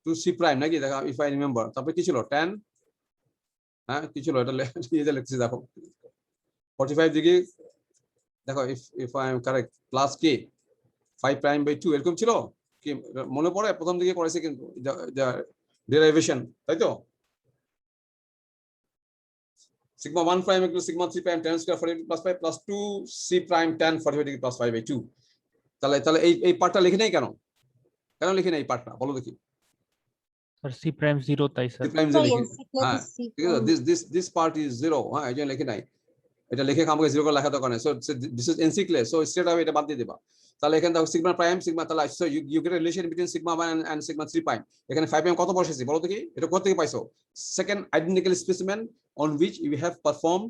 [SPEAKER 1] 2 সি প্রাইম নাকি, দেখো ইফ আই রিমেম্বার। তারপরে কি ছিল 10, হ্যাঁ কি ছিল এটা লিখছি দেখো 45 ডিগ্রি, দেখো if I am correct plus কি 5 প্রাইম বাই 2 এরকম ছিল কি মনে পড়ে, প্রথম দিকে করেছে কিন্তু ডেরিভেশন, তাই তো। sigma 1 prime equals sigma 3 prime 10 square 45 plus 5 plus 2 c prime 10 45 degree plus 5 by 2। তাহলে তাহলে এই পার্টটা লিখে নেই কেন লিখে নেই এই পার্টটা বলো দেখি।
[SPEAKER 2] স্যার c prime 0 তাই স্যার।
[SPEAKER 1] c prime 0 লিখি, হ্যাঁ ঠিক আছে, this part is 0, হ্যাঁ এই জন্য লিখে নাই, এটা লিখে আমাকে 0 করে লেখা দরকার নেই। So this is NC clay, so straight away এটা বাদ দিয়ে দিবা। তাহলে এখানে দেখো সিগমা প্রাইম সিগমা, তাহলে so you get a relation between sigma 1 and sigma 3 prime. এখানে 5 প্রাইম কত বসেছি বলো দেখি, এটা কোথা থেকে পাইছো, second identical specimen on which you have perform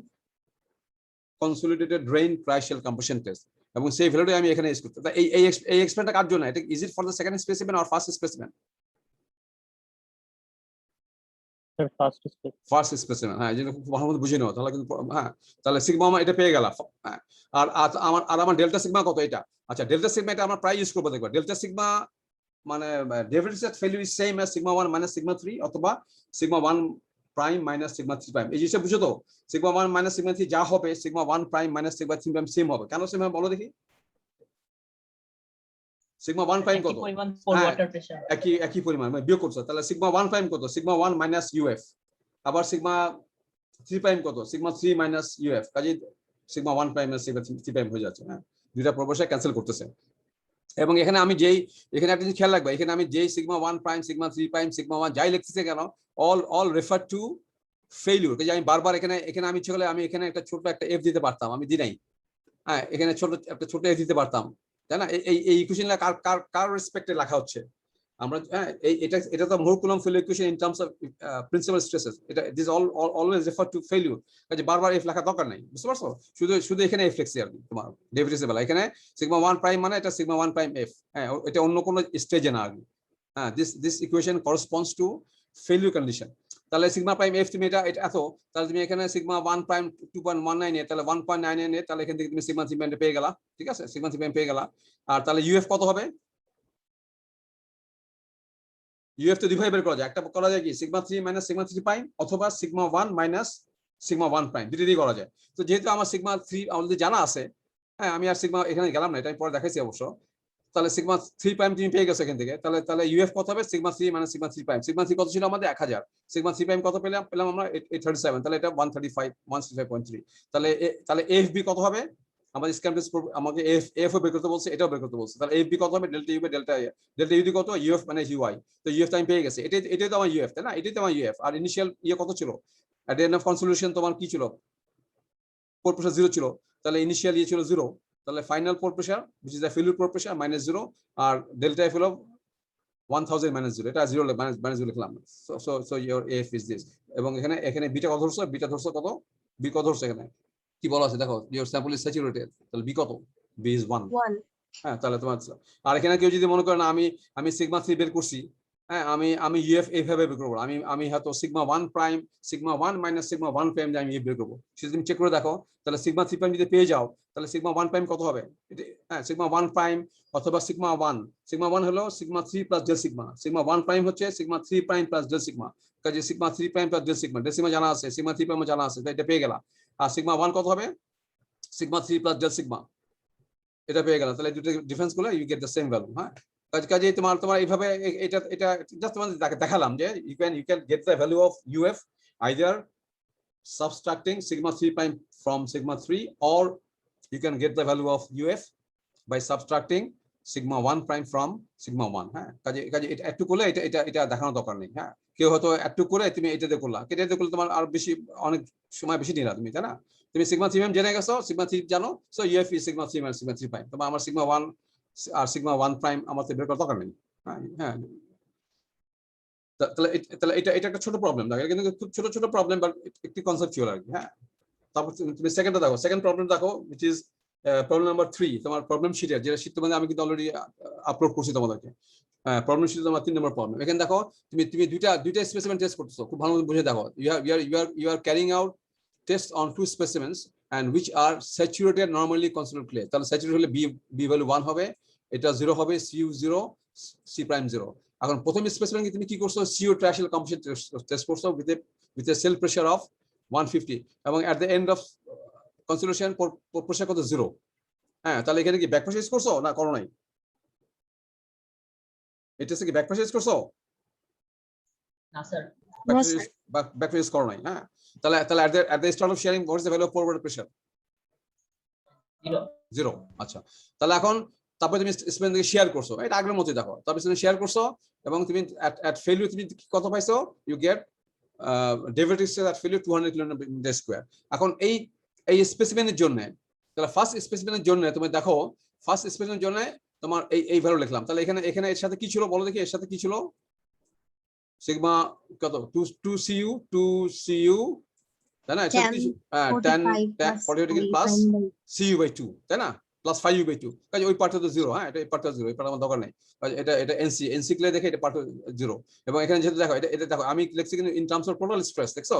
[SPEAKER 1] consolidated drain triaxial compression test, এবং সেই ভ্যালুটা আমি এখানে ইউজ করতে। এই এক্সপেরিমেন্টটা কার জন্য, এটা is it for the second specimen or first specimen?
[SPEAKER 2] Sir
[SPEAKER 1] first specimen, হ্যাঁ এই জন্য খুব ভালো মতো বুঝে নাও তাহলে কিন্তু। হ্যাঁ তাহলে সিগমা এটা পেয়ে গেলাম, হ্যাঁ আর আমার ডেল্টা সিগমা কত এটা। আচ্ছা ডেল্টা সিগমা এটা আমরা প্রায় ইউজ করবো, দেখো ডেল্টা সিগমা মানে derivative set value is same as sigma 1 minus sigma 3 অথবা sigma 1 prime minus sigma 3 prime. এই জিনিসটা বুঝো তো, সিগমা 1 মাইনাস সিগমা 3 যা হবে sigma 1 prime minus sigma 3 prime same হবে। কেন সেম হবে বলো দেখি। সিগমা 1 প্রাইম কত, একই পরিমাণ মানে বিয়োগ করছো, তাহলে সিগমা 1 প্রাইম কত সিগমা 1 মাইনাস ইউএফ, আবার সিগমা 3 প্রাইম কত সিগমা 3 মাইনাস ইউএফ, কাজে sigma 1 prime minus sigma 3 prime হয়ে যাচ্ছে। হ্যাঁ দুইটা প্রপোর্শন ক্যান্সেল করতেছে। এবং এখানে আমি এখানে একটা জিনিস খেয়াল রাখবে, এখানে আমি sigma 1 prime sigma 3 prime sigma 1 যাই লিখতেছে কেন অল রেফার টু ফেলিউর। যে আমি বারবার এখানে আমি ইচ্ছে করলে আমি এখানে একটা ছোট একটা এফ দিতে পারতাম, আমি দিই নাই। হ্যাঁ এখানে ছোট এফ দিতে পারতাম, তাই না। এই ইকুয়েশন কার রেসপেক্টে লেখা হচ্ছে আমরা, হ্যাঁ এটা তো Mohr Coulomb failure equation in terms of principal stresses, এটা this always refer to failure, কাজে বারবার এফ লেখা দরকার নাই, বুঝতে পারছো। শুধু এখানে এফ লিখছি আর কি তোমার ডেরিভেটিভ বেলা, এখানে সিগমা 1 প্রাইম মানে এটা সিগমা 1 প্রাইম এফ, হ্যাঁ এটা অন্য কোনো স্টেজে না আগে। হ্যাঁ this equation corresponds to failure condition. তাহলে সিগমা প্রাইম এফ তুমি এটা এত, তাহলে তুমি এখানে সিগমা 1 প্রাইম 2.19 এ, তাহলে 1.99 এ, তাহলে এখান থেকে তুমি সিগমা 3 প্রাইম পেয়ে গেলা, ঠিক আছে সিগমা 3 প্রাইম পেয়ে গেলা। আর তাহলে ইউএফ কত হবে, ইউএফ তো দুইভাবে বের করা যায়, একটা করা যায় কি সিগমা 3 মাইনাস সিগমা 3 প্রাইম অথবা সিগমা 1 মাইনাস সিগমা 1 প্রাইম, দুটো দিয়ে করা যায়। তো যেহেতু আমার সিগমা 3 অলরেডি জানা আছে, হ্যাঁ আমি আর সিগমা এখানে গেলাম না, এটা আমি পরে দেখাইছি অবশ্য। তাহলে সিগমা 3 প্রাইম তুমি পেয়ে গেছো এখান থেকে, তাহলে ইউএফ কত হবে sigma 3 minus sigma 3 prime. Sigma 3 কত ছিল আমাদের 1000, সিগমা 3 প্রাইম কত পেলাম আমরা 837, তাহলে এটা 135.3। তাহলে এফবি কত হবে, আমাদের স্ক্যান টেস্ট আমাকে এফ বের করতে বলছে, এটাও বের করতে বলছে। তাহলে এফবি কত হবে delta U by delta UD কত, ইউএফ মানে ইউআই, তো ইউএফ টাইম পেয়ে গেছে, এটাই তো আমার ইউএফ, তাই না, এটাই তো আমার ইউএফ। আর ইনিশিয়াল কত ছিল এট দ্য এন্ড অফ কনসলিউশন তোমার কি ছিল, পোর প্রেসার 0 ছিল, তাহলে ইনিশিয়াল ছিল 0, তাহলে final pore pressure which is the failure pore pressure -0, আর ডেল্টা এফ হলো 1000 -0, এটা 0 -0 লিখলাম। সো your এফ ইজ দিস। এবং এখানে বিটা কত ধরছো, কত, বি কত ধরছো, এখানে কি বলা আছে দেখো, your sample is saturated, তাহলে বি কত, বি ইজ 1। হ্যাঁ তাহলে তোমার, আর এখানে কেউ যদি মনে করেন আমি সিগমা 3 বের করছি, হ্যাঁ আমি ইউএফ এইভাবে বের করবো, আমি হয়তো sigma 1 prime sigma 1 minus sigma 1 prime আমি বের করবো, সেটা তুমি চেক করে দেখো। তাহলে সিগমা 3 প্রাইম যদি পেয়ে যাও, তাহলে সিগমা 1 প্রাইম কত হবে, হ্যাঁ সিগমা 1 প্রাইম অথবা সিগমা 1 হলো sigma 3 plus del sigma 1 prime হচ্ছে sigma 3 prime plus del sigma, কাজে sigma 3 prime plus del sigma জানা আছে, সিগমা 3 প্রাইম জানা আছে, তাই এটা পেয়ে গেলা। আর সিগমা 1 কত হবে সিগমা 3 প্লাস ডেল সিগমা, এটা পেয়ে গেলাম, তাহলে দুটো ডিফারেন্স করলে you get the same value. হ্যাঁ, কাজে তোমার তোমার এইভাবে এটা এটা জাস্ট তোমাদের দেখালাম যে you can get the value of UF either subtracting sigma 3 prime from sigma 3, or you can get the value of uf by subtracting sigma 1 prime from sigma 1। হ্যাঁ, কাজে কাজে এটা একটু করলে এটা এটা এটা দেখানোর দরকার নেই। হ্যাঁ, কেউ হয়তো একটু করে তুমি এটা দিয়ে করলা, এটা দিয়ে করলে তোমার আর বেশি অনেক সময় বেশি নিলা তুমি, তাই না? তুমি সিগমা 3 জেনে গেছো, সিগমা 3 জানো, so uf is sigma 3 minus sigma 3 prime। তোমার আমার সিগমা 1 আর সিগমা 1 প্রাইম আমার তো বের করার দরকার নেই। হ্যাঁ হ্যাঁ, তাহলে তাহলে এটা এটা একটা ছোট প্রবলেম, দেখো কিন্তু খুব ছোট ছোট প্রবলেম, বাট একটি কনসেপচুয়াল আর কি। হ্যাঁ, তারপর তুমি সেকেন্ডটা দেখো, সেকেন্ড প্রবলেম দেখো, which is প্রবলেম নাম্বার 3 তোমার প্রবলেম শিটের, যেটা শিট তোমাদের আমি কিন্তু অলরেডি আপলোড করছি তোমাদেরকে। প্রবলেম শিটে তোমার 3 নম্বর প্রবলেম। এখানে দেখো তুমি তুমি দুইটা স্পেসিমেন টেস্ট করতেছো, খুব ভালো মতো বুঝে দেখো। You are carrying out test on 2 specimens and which are saturated normally considered clay। তাহলে স্যাচুরেটেড হলে বি ভ্যালু 1 হবে, এটা 0 হবে, সিইউ 0, সি প্রাইম 0। এখন প্রথম স্পেসিমেন তুমি কি করছো, সিইউ ট্রায়াক্সিয়াল কম্পোজিশন টেস্ট করছো with a cell pressure of 150, এবং at the end of consideration pressure কত, 0। হ্যাঁ, তাহলে এখানে কি ব্যাক প্রেসার ইউজ করছো না করো নাই? এটা কি ব্যাক প্রেসার ইউজ করছো?
[SPEAKER 3] না স্যার।
[SPEAKER 1] ব্যাক প্রেসার ইউজ করো নাই। হ্যাঁ, তাহলে তাহলে at the start of shearing what is the value of forward pressure? 0। আচ্ছা, তাহলে এখন তারপরে তুমি স্পেন থেকে শেয়ার করছো, এটা আগের মতই দেখো, তারপরে তুমি শেয়ার করছো এবং তুমি at failure তুমি কত পাইছো, you get derivatives at failure 200 kilometre square. এখন এই স্পেসিমেনের জন্য, তাহলে ফার্স্ট স্পেসিমেনের জন্য তুমি দেখো, ফার্স্ট স্পেসিমেনের জন্য তোমার এই ভ্যালু লিখলাম। তাহলে এখানে এখানে এর সাথে কি ছিল বলো দেখি, এর সাথে কি ছিল, সিগমা কত, 2cu, তাই না? 10 ডিগ্রি প্লাস cu/2, তাই না? প্লাস 5u/2, কাজে ওই পার্টটা তো 0। হ্যাঁ, এটা এই পার্টটা 0, এই পার্ট আমার দরকার নেই। এটা এটা এনসি ক্লে দেখে এটা পার্ট 0। এবং এখানে যেহেতু দেখো এটা দেখো আমি লিখছি কিন্তু in terms of total stress, দেখছো?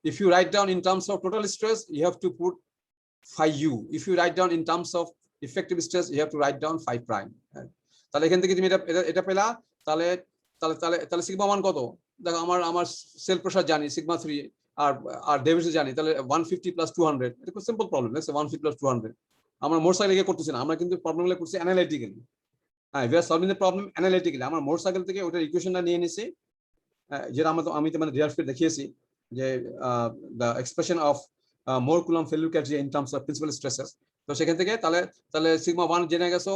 [SPEAKER 1] if you write down in terms of total stress you have to put 5u, if you write down in terms of effective stress you have to write down 5 prime। তাহলে এখান থেকে তুমি এটা এটা পেলা। তাহলে তাহলে তাহলে তাহলে সিগমা 1 কত, দেখো আমার সেল প্রেসার জানি সিগমা 3, আর আর ডেভিস জানি, তাহলে 150 প্লাস 200। এটা খুব সিম্পল প্রবলেম, দেখছো? 150 প্লাস 200 আমরা মোটরসাইকেল লিখে করতেছি না, আমরা কিন্তু প্রবলেমগুলো করছি অ্যানালিটিক্যালি। হ্যাঁ, we are solving the problem analytically. আমরা মোটরসাইকেল থেকে ওটার ইকুয়েশনটা নিয়ে নিছি, যেটা আমি তো মানে রিয়ালফে দেখিয়েছি যে the expression of more Coulomb failure criteria in terms of principal stresses। তো সেখান থেকে তাহলে তাহলে সিগমা 1 জেনে গেছো,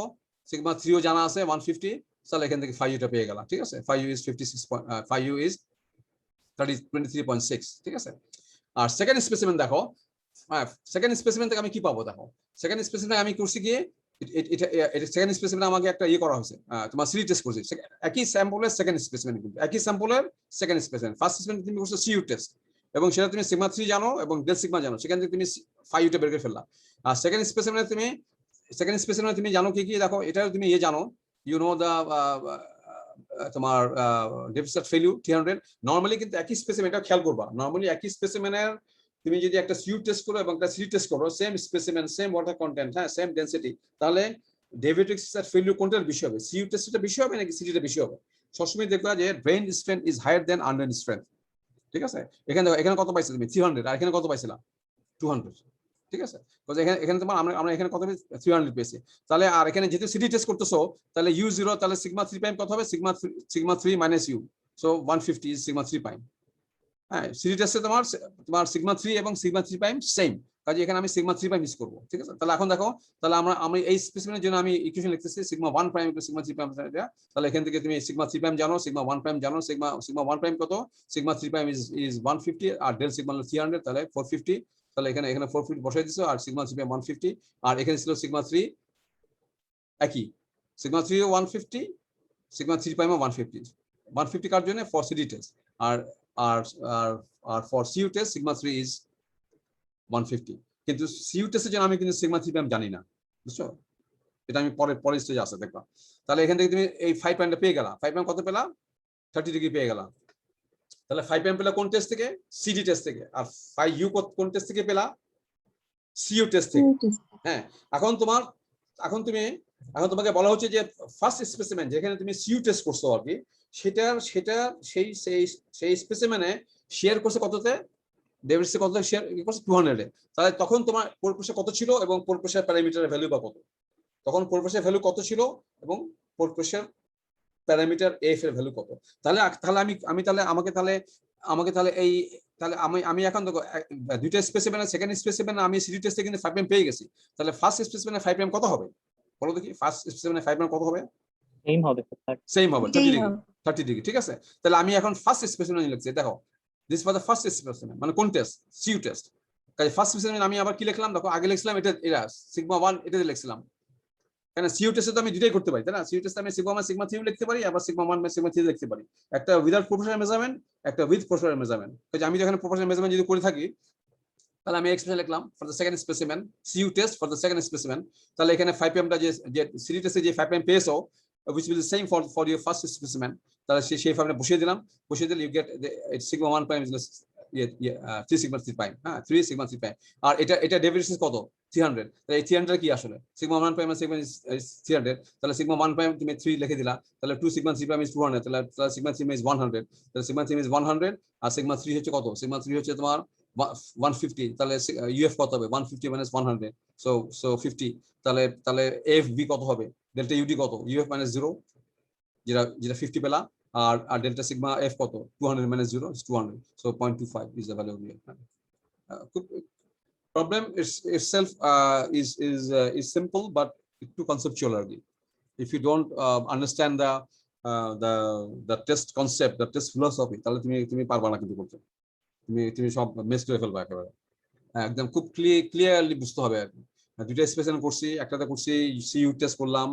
[SPEAKER 1] সিগমা 3 ও জানা আছে 150, তাহলে এখান থেকে 5u টা পেয়ে গেলাম। ঠিক আছে, 5u is 23.6। ঠিক আছে, আর সেকেন্ড স্পেসিমেন দেখো, সেকেন্ড স্পেসিমেন থেকে আমি কি পাবো দেখো। সেকেন্ড স্পেসিমেন আমি করছি কি, এটা সেকেন্ড স্পেসিমেন আমাকে একটা করা হয়েছে, তোমার সিডি টেস্ট করছি, একই স্যাম্পলের সেকেন্ড স্পেসিমেন, কিন্তু একই স্যাম্পলের সেকেন্ড স্পেসিমেন। ফার্স্ট স্পেসিমেন তুমি করছো সিইউ টেস্ট, এবং সেটা তুমি সিগমা 3 জানো এবং ডেল সিগমা জানো, সেখান থেকে তুমি 5u টা বের করে ফেললা। আর সেকেন্ড স্পেসিমেনে তুমি জানো কি কি দেখো, এটা তুমি জানো, ইউ নো দা তোমার ডেফিসিট ফেলিউ 300। নরমালি কিন্তু একই স্পেসিমেন, এটা খেয়াল করবা, নরমালি একই স্পেসিমেনের তুমি যদি একটা সিইউ টেস্ট করো এবং একটা সিডি টেস্ট করো, same specimen, same water content, হ্যাঁ, সেম ডেনসিটি, তাহলে ডেভিটিক্সের ফেলিউ কোনটার বেশি হবে, সিইউ টেস্টটা বেশি হবে নাকি সিডিটা বেশি হবে? সবসময় দেখবা যে drained strength is higher than undrained strength. ঠিক আছে, এখানে দেখো, এখানে কত পাইছো তুমি 300, আর এখানে কত পাইছিলা 200। ঠিক আছে, এখানে এখানে তোমার আমরা এখানে কত পেয়েছি 300 পেয়েছি। তাহলে আর এখানে যেহেতু সিডি টেস্ট করতেছো, তাহলে u0, তাহলে সিগমা 3 প্রাইম কত হবে, sigma 3 minus u, so 150 is sigma 3 prime. হ্যাঁ, সিডি টেস্টে তোমার সিগমা 3 এবং সিগমা 3 প্রাইম সেম, কাজে এখানে আমি সিগমা 3 প্রাইম ইউজ করব। ঠিক আছে, তাহলে এখন দেখো, তাহলে আমি এই স্পেসিমেনের জন্য আমি ইকুয়েশন লিখতেছি sigma 1 prime into sigma 3 prime. তাহলে এখান থেকে তুমি সিগমা 3 প্রাইম জানো, সিগমা 1 প্রাইম জানো, সিগমা 1 প্রাইম কত, সিগমা 3 প্রাইম ইজ 150, আর ডেল সিগমা হলো 300, তাহলে 450। তাহলে এখানে 450 বসাই দিছো, আর সিগমা 3 প্রাইম 150, আর এখানে ছিল সিগমা 3 একই, সিগমা 3 ও 150, সিগমা 3 প্রাইম ও 150 কার জন্য ফর সিডি টেস্ট, আর আর আর for CU test sigma 3 is 150। কিন্তু সিইউ টেস্টের জন্য আমি কিন্তু সিগমা 3 প্রাইম জানি না, বুঝছো? এটা আমি পরে স্টেজে আসে দেখবা। তাহলে এখান থেকে তুমি এই 5 প্রাইমটা পেয়ে গেলা, 5 প্রাইম কত পেলা, 30 ডিগ্রি পেয়ে গেলা। তাহলে 5 প্রাইম পেলা কোন টেস্ট থেকে, সিডি টেস্ট থেকে, আর 5u কোন টেস্ট থেকে পেলা, সিইউ টেস্ট থেকে। হ্যাঁ, এখন তোমাকে বলা হচ্ছে যে ফার্স্ট স্পেসিমেন যেখানে তুমি সিইউ টেস্ট করছো আর কি, সেটা সেই স্পেসিমেনে শেয়ার করছে কততে, ডেভিডসে কত শেয়ার করছে 200 এ। তাহলে তখন তোমার পোর প্রেসার কত ছিল এবং পোর প্রেসার প্যারামিটারের ভ্যালু বা কত, তখন পোর প্রেসার ভ্যালু কত ছিল এবং পোর প্রেসার প্যারামিটার এফ এর ভ্যালু কত। তাহলে তাহলে আমি তাহলে আমাকে তাহলে এই তাহলে আমি এখন দেখো দুইটা স্পেসিমেন সেকেন্ড স্পেসিমেন আমি সিটি টেস্টে কিন্তু 5 প্রাইম পেয়ে গেছি। তাহলে ফার্স্ট স্পেসিমেনে 5 প্রাইম কত হবে বলো দেখি, ফার্স্ট স্পেসিমেনে 5 প্রাইম কত হবে?
[SPEAKER 2] সেম হবে স্যার।
[SPEAKER 1] সেম হবে 30
[SPEAKER 4] Same
[SPEAKER 1] ডিগ্রি,
[SPEAKER 4] হবে।
[SPEAKER 1] 30 ডিগ্রি, ঠিক আছে। তাহলে আমি এখন ফার্স্ট স্পেসিমেন লিখছি, দেখো this for the first specimen, মানে কোন টেস্ট? CU test. কাজে ফার্স্ট স্পেসিমেন আমি আবার কি লিখলাম দেখো, আগে লিখছিলাম এটা সিগমা 1 এটা লিখছিলাম, কেন সিইউ টেস্টে তো আমি দুটোই করতে পারি, তাই না? সিইউ টেস্টে আমি সিগমা 1 সিগমা 3 লিখতে পারি, আবার সিগমা 1 সিগমা 3 লিখতে পারি, একটা উইদাউট প্রপোর্শনাল মেজারমেন্ট, একটা উইথ প্রপোর্শনাল মেজারমেন্ট। কাজে আমি যখন প্রপোর্শনাল মেজারমেন্ট যদি করে থাকি তাহলে আমি এক্সপ্রেশন লিখলাম for the second specimen, CU test for the second specimen. তাহলে এখানে 5 প্রাইমটা যে সিটি টেস্টে যে 5 প্রাইম পেয়েছো which will be the same for your first specimen, তাহলে সেই ফর্মে বসিয়ে দিলাম, বসিয়ে দিলে you get sigma 1 prime is 3 sigma 3 prime, হ্যাঁ 3 sigma 3 prime। আর এটা ডেভিয়েশন কত? 300। তাহলে এই 300 কি আসলে sigma 1 prime sigma is 300, তাহলে sigma 1 prime তুমি 3 লিখে দিলা, তাহলে 2 sigma 3 prime is 200, তাহলে sigma 3 is 100, তাহলে sigma 3 is 100 আর sigma 3 হচ্ছে কত? sigma 3 হচ্ছে তোমার 150, তাহলে UF কত হবে? 150 minus 100, so 50। তাহলে FB কত হবে? ডেল্টা ইউডি কত? UF minus 0, যেটা 50 পেলা, আর ডেল্টা সিগমা F কত? 200 minus 0 is 200, so 0.25 is the value of UF। Problem itself is simple but too conceptual already. If you don't understand the test concept, the test philosophy, তাহলে তুমি পারবা না কিন্তু করতে, তুমি সব মিস করে ফেলবা একেবারে। একদম খুব ক্লিয়ারলি বুঝতে হবে আর কি। দুইটা স্পেসিমেন করছি, একটাতে করছি সিইউ টেস্ট করলাম,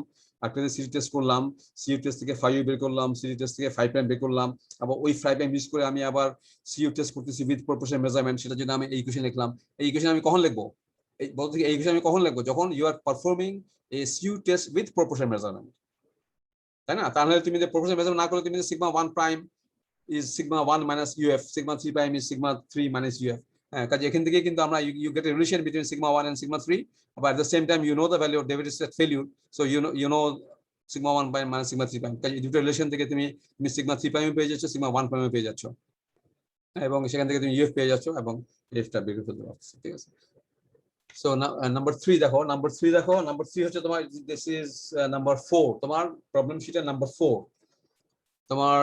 [SPEAKER 1] একটাতে সিটি টেস্ট করলাম, সিইউ টেস্ট থেকে 5 বের করলাম, সিটি টেস্ট থেকে 5 প্রাইম বের করলাম, আবার ওই 5 প্রাইম ইউজ করে আমি আবার সিইউ টেস্ট করতেছি উইথ প্রপোর্শনাল মেজারমেন্ট, সেটা জন্য আমি এই ইকুয়েশন লিখলাম। এই ইকুয়েশন আমি কখন লিখবো? এই বলতে এই ইকুয়েশন আমি কখন লিখবো? যখন you are performing a CU test with proportional measurement, তাই না? তাহলে তুমি যে প্রপোর্শনাল মেজারমেন্ট না করলে তুমি sigma 1 prime is sigma 1 minus UF, sigma 3 prime is sigma 3 minus UF। কাজে এখান থেকে কিন্তু আমরা you get a relation between sigma 1 and sigma 3, but at the same time you know the value of derivative at failure, so you know sigma 1 prime minus sigma 3 prime। কাজে দুটো রিলেশন থেকে তুমি sigma 3 prime পেয়ে যাচ্ছ, sigma 1 prime পেয়ে যাচ্ছ, এবং সেখান থেকে তুমি UF পেয়ে যাচ্ছ এবং F টা বের করে ফেলতে পারছো, ঠিক আছে। So number 3 দেখো, number 3 হচ্ছে তোমার this is number 4, তোমার প্রবলেম শিটের নাম্বার 4। তোমার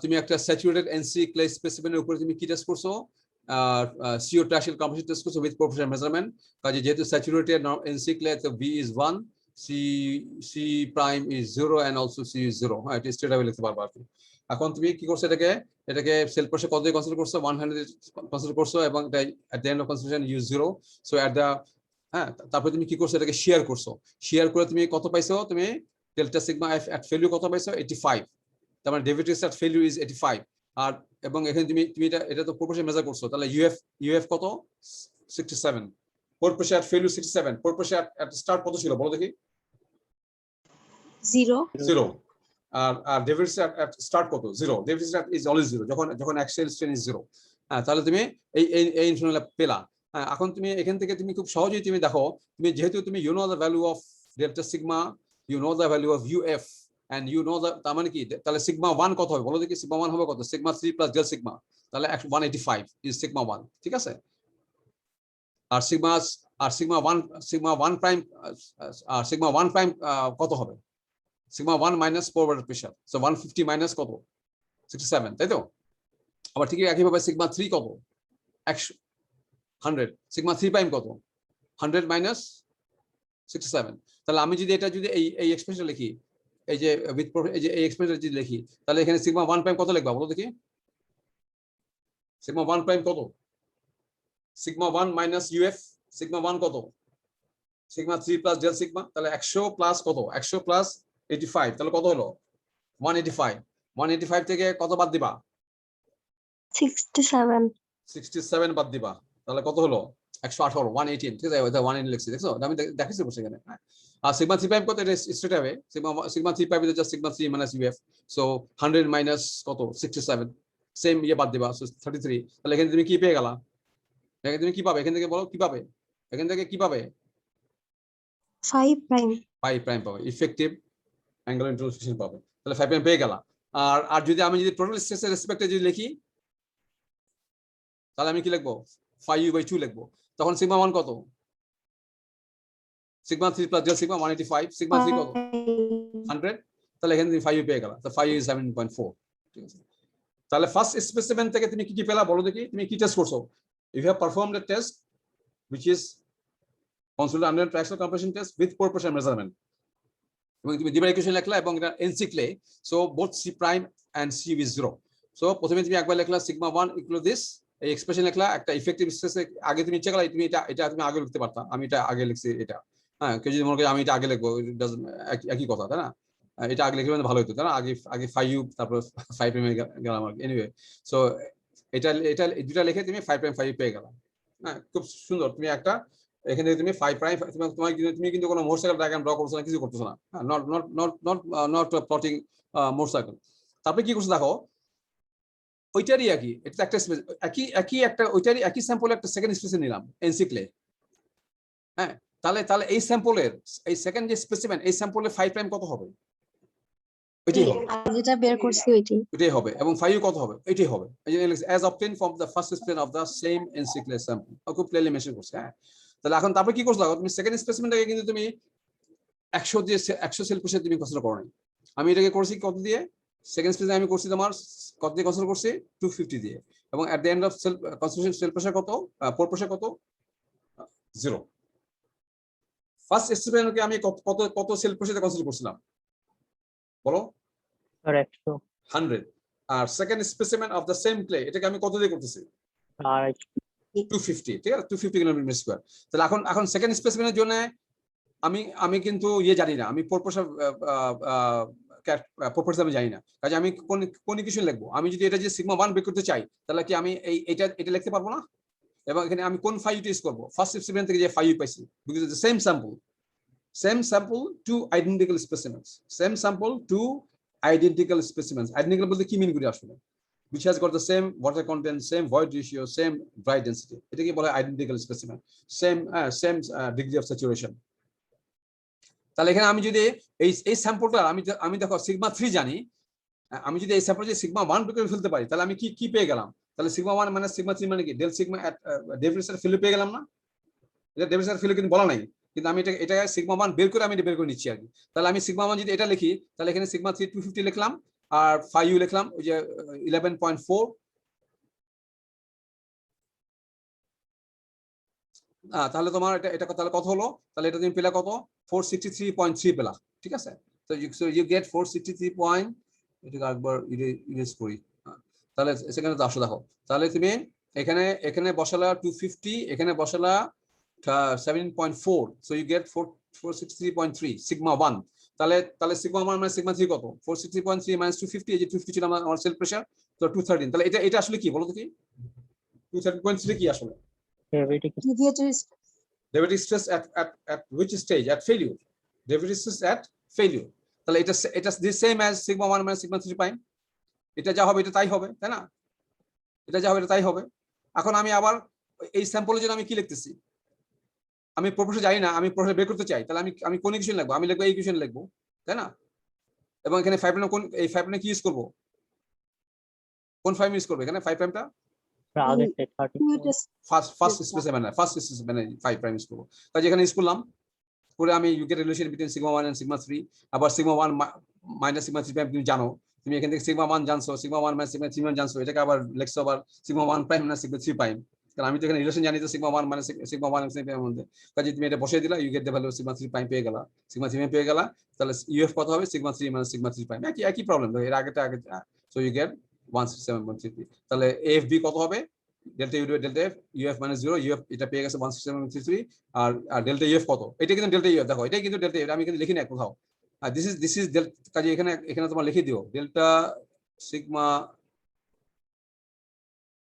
[SPEAKER 1] তুমি একটা স্যাচুরেটেড এনসি ক্লে স্পেসিমেনের উপরে তুমি কি টেস্ট করছো? সিও ট্রাশিয়াল কম্পোজিট টেস্ট করছো উইথ প্রপোর্শনাল মেজারমেন্ট। কাজে যেহেতু স্যাচুরেটেড এনসি ক্লে, তো V is 1, C prime is 0 and also C is 0। হ্যাঁ, এটা স্ট্রেট আওয়ে লিখতে পারবা আপনি। এখন তুমি কি করছো? এটাকে সেল প্রেসার কত দিয়ে কনসিডার করছো? 100 কনসিডার করছো, এবং এটা এট the end of consideration use 0। So at the তারপরে তুমি কি করছো? এটাকে শেয়ার করছো। শেয়ার করে তুমি কত পাইছো? তুমি ডেল্টা সিগমা F এট ফেলিউর কত পাইছো? 85। তার মানে ডেরিভেটিভ এট ফেলিউর ইজ 85। আর এবং এখানে তুমি এটা তো প্রপোর্শনাল মেজার করছো, তাহলে UF কত? 67। পোর প্রেসার এট ফেলিউর 67। পোর প্রেসার এট স্টার্ট কত ছিল বলো দেখি?
[SPEAKER 4] 0
[SPEAKER 1] আর ডেরিভেটিভ এট স্টার্ট কত? 0। ডেরিভেটিভ ইজ অলওয়েজ 0 যখন অ্যাক্সিয়াল স্ট্রেন ইজ 0। তাহলে তুমি এই ইনফরমেশন পেলা। এখন তুমি এখান থেকে তুমি খুব সহজেই তুমি দেখো, তুমি যেহেতু তুমি you know the value of delta sigma, you know the value of UF, and you know that, তার মানে কি? তাহলে সিগমা 1 কত হবে বলো দেখি? সিগমা 1 হবে কত? সিগমা 3 প্লাস ডেল সিগমা, তাহলে 185 ইজ সিগমা 1, ঠিক আছে। আর সিগমা 1 প্রাইম কত হবে? Sigma 1 minus forward pressure, so 150 minus কত? 67, তাই তো? আবার ঠিক একইভাবে সিগমা 3 কত? 100। সিগমা 3 প্রাইম কত? 100 মাইনাস 67। তাহলে আমি যদি এটা যদি এই এক্সপ্রেশন লিখি, এই যে উইথ এই যে এই এক্সপ্রেশন যদি লিখি, তাহলে এখানে সিগমা 1 প্রাইম কত লিখবা বলো দেখি? সিগমা 1 প্রাইম কত? সিগমা 1 মাইনাস UF, সিগমা 1 কত? সিগমা 3 প্লাস ডেল সিগমা, তাহলে 100 প্লাস কত? 100 প্লাস 85, তাহলে কত হলো? 185। 185 থেকে কত বাদ দিবা? 67 বাদ দিবা, তাহলে কত হলো? 118, 118, ঠিক আছে। 118 লিখছি, দেখছো? আমি দেখাচ্ছি বসে এখানে। আর সিগমা 3 প্রাইম কত? এটা স্ট্রেট হবে sigma 3 prime is just sigma 3 minus UF, so 100 minus কত? 67, সেম বাদ দিবা, সো 33। তাহলে এখানে তুমি কি পেয়ে গেলা? এখানে তুমি কি পাবে? এখান থেকে বলো কি পাবে? এখান থেকে কি পাবে?
[SPEAKER 4] 5
[SPEAKER 1] প্রাইম পাবে, ইফেক্টিভ অ্যাঙ্গুলার ইন্টারসেকশন পাবে। তাহলে 5 প্রাইম পেয়ে গেলা। আর যদি আমি টোটাল স্ট্রেসের রেসপেক্টে যদি লিখি, তাহলে আমি কি লিখবো? 5U/2 লিখবো। তখন সিগমা 1 কত? Sigma 3 plus del sigma 185, sigma 3 কত 100, তাহলে এখানে তুমি 5 পেয়ে গেলা, তো 5 is 7.4, ঠিক আছে। তাহলে ফার্স্ট স্পেসিমেন থেকে তুমি কি কি পেলা বলো দেখি, তুমি কি টেস্ট করছো? You have performed a test which is considered under triaxial compression test with proportion measurement, এবং তুমি দিবার ইকুয়েশন লিখলা এবং এটা NC clay, so both C prime and C is 0। So প্রথমে তুমি একবার লিখলা সিগমা 1 ইকুয়াল দিস, এই এক্সপ্রেশন লিখলা, একটা ইফেক্টিভ স্ট্রেসে আগে তুমি চেক করলা, তুমি এটা তুমি আগে লিখতে পারতা, আমি এটা আগে লিখছি এটা, হ্যাঁ কেউ যদি মনে করে আমি এটা আগে লিখবো, একই কথা তাই না, এটা আগে লিখলে ভালো হতো তাই না, আগে আগে 5 তারপর 5 প্রাইমে গেলাম আর এনিওয়ে। সো এটা এটা দুটো লিখে তুমি 5 প্রাইম 5 পেয়ে গেলা, হ্যাঁ খুব সুন্দর। তুমি একটা এখানে তুমি 5 প্রাইম, তুমি কিন্তু কোনো মোটরসাইকেল ডায়াগ্রাম ড্র করছো না, কিছু করতেছো না, not not not not not plotting motorcycle. তারপরে কি করছো দেখো, ওইটারই একই, এটা একটা একই একই একটা ওইটারই একই স্যাম্পল একটা সেকেন্ড স্পেসিমেন নিলাম এনসি ক্লে, হ্যাঁ তাহলে তাহলে এই স্যাম্পলের এই সেকেন্ড যে স্পেসিমেন, এই স্যাম্পলের 5 প্রাইম কত হবে? এটাই হবে,
[SPEAKER 4] যেটা বের করছি ওইটাই।
[SPEAKER 1] এটাই হবে, এবং 5 কত হবে? এটাই হবে। as obtained from the first specimen of the same NC clay sample, খুব ক্লিয়ারলি মেনশন করছে, হ্যাঁ। তাহলে এখন তারপরে কি করছো, তুমি সেকেন্ড স্পেসিমেনটাকে কিন্তু তুমি 100 দিয়ে 100 সেল প্রেসার তুমি কনসিডার করো নাই, আমি এটাকে করছি কত দিয়ে, সেকেন্ড স্পেসিমেন আমি করছি তোমার কত দিয়ে কনসিডার করছি, 250 দিয়ে, এবং at the end of cell consideration cell pressure কত, পোর প্রেসার কত, 0। ফার্স্ট স্পেসিমেনকে আমি কত কত সেল প্রেসারে কনসিডার করছিলাম বলো?
[SPEAKER 2] স্যার 100
[SPEAKER 1] 100। আর second specimen of the same clay এটাকে আমি কত দিয়ে করতেছি, 250, ঠিক আছে, 250 কিলোমিটার স্কয়ার। তাহলে এখন এখন সেকেন্ড স্পেসিমেনের জন্য আমি কিন্তু জানি না, আমি প্রপোর্শন আমি জানি না, কাজে আমি কোন ইকুয়েশন লিখবো? আমি যদি এটা যে সিগমা 1 বের করতে চাই, তাহলে কি আমি এটা লিখতে পারবো না? এবং এখানে আমি কোন 5 ইউজ করব? ফার্স্ট স্পেসিমেন থেকে যে 5 পাইছি, because it's the same sample two identical specimens, same sample two identical specimens. Identical বলতে কি মিন করি আসলে? which has got the same water content, same void ratio, same dry density, এটাকে বলা হয় identical specimen, same degree of saturation। তাহলে এখানে আমি যদি এই স্যাম্পলটা আমি দেখো সিগমা 3 জানি, আমি যদি এই স্যাম্পল যে সিগমা 1 বের করে ফেলতে পারি, তাহলে আমি কি পেয়ে গেলাম? তাহলে সিগমা 1 মানে সিগমা 3 মানে কি, ডেল সিগমা এট ডেফিনেশন ফিল্ড পেয়ে গেলাম না? এটা ডেফিনেশন ফিল্ড কিন্তু বলা নাই, কিন্তু আমি এটা সিগমা 1 বের করে আমি এটা বের করে নিচ্ছি আর কি। তাহলে আমি সিগমা 1 যদি এটা লিখি, তাহলে এখানে সিগমা 3 250 লিখলাম, আর 5 লিখলাম ওই যে 11.4, তাহলে তোমার এটা তাহলে কত হলো? তাহলে এটা তুমি পেলা কত? 463.3 পেলা, ঠিক আছে। তো ইউ গেট 463 পয়েন্ট, এটা একবার ইরেজ করি, তাহলে সেখানে তো আসো দেখো, তাহলে তুমি এখানে বসালা 250, এখানে বসালা 17.4, সো ইউ গেট 463.3 সিগমা 1। তাহলে সিগমা 1 মানে সিগমা 3 কত? 463.3 মাইনাস 250, এই যে 250 ছিল আমার সেল প্রেসার, তো 213। তাহলে এটা আসলে কি বলো তো, কি 213.3 কি আসলে? Derivative stress at which stage? At failure. Derivative stress at failure. তাহলে এটা the same as sigma 1 minus sigma 3 prime, এটা যা হবে এটা তাই হবে, তাই না? এটা যা হবে এটা তাই হবে। এখন আমি আবার এই স্যাম্পলের জন্য আমি কি লিখতেছি? আমি প্রপোর্শন জানি না, আমি প্রপোর্শন বের করতে চাই, তাহলে আমি কোন ইকুয়েশন লিখবো? আমি লিখবো এই ইকুয়েশন লিখবো, তাই না? এবং এখানে 5 প্রাইম এই 5 প্রাইম কি ইউজ করব? কোন 5 ইউজ করব এখানে? 5 প্রাইমটা ফার্স্ট স্পেসিমেন 5 প্রাইম ইউজ করব। তাই এখানে ইউজ করলাম করে আমি you get relation between sigma 1 and sigma 3। আবার সিগমা 1 মাইনাস সিগমা 3 প্রাইম তুমি জানো, তুমি এখান থেকে সিগমা 1 জানছো, সিগমা 1 মাইনাস সিগমা 3 জানছো, এটাকে আবার লিখছো আবার সিগমা 1 প্রাইম না সিগমা 3 প্রাইম, কারণ আমি তো এখানে রিলেশন জানি তো সিগমা 1 মাইনাস সিগমা 1 এবং সিগমা এর মধ্যে, কাজে তুমি এটা বসিয়ে দিলা, you get the value sigma 3 prime পেয়ে গেলা, সিগমা 3 পেয়ে গেলা। তাহলে ইউএফ কত হবে? সিগমা 3 মাইনাস সিগমা 3 প্রাইম, একই প্রবলেম, এর আগেটা আগে, সো ইউ গেট 167.33। তাহলে এএফবি কত হবে? Delta you delta F, UF minus 0, UF এটা পেয়ে গেছে 167.33, আর ডেল্টা ইউএফ কত? এটা কিন্তু ডেল্টা ইউএফ, দেখো এটাই কিন্তু ডেল্টা ইউএফ, আমি কিন্তু লিখি না কোথাও, আর দিস ইজ কাজে এখানে তোমার লিখে দিও ডেল্টা সিগমা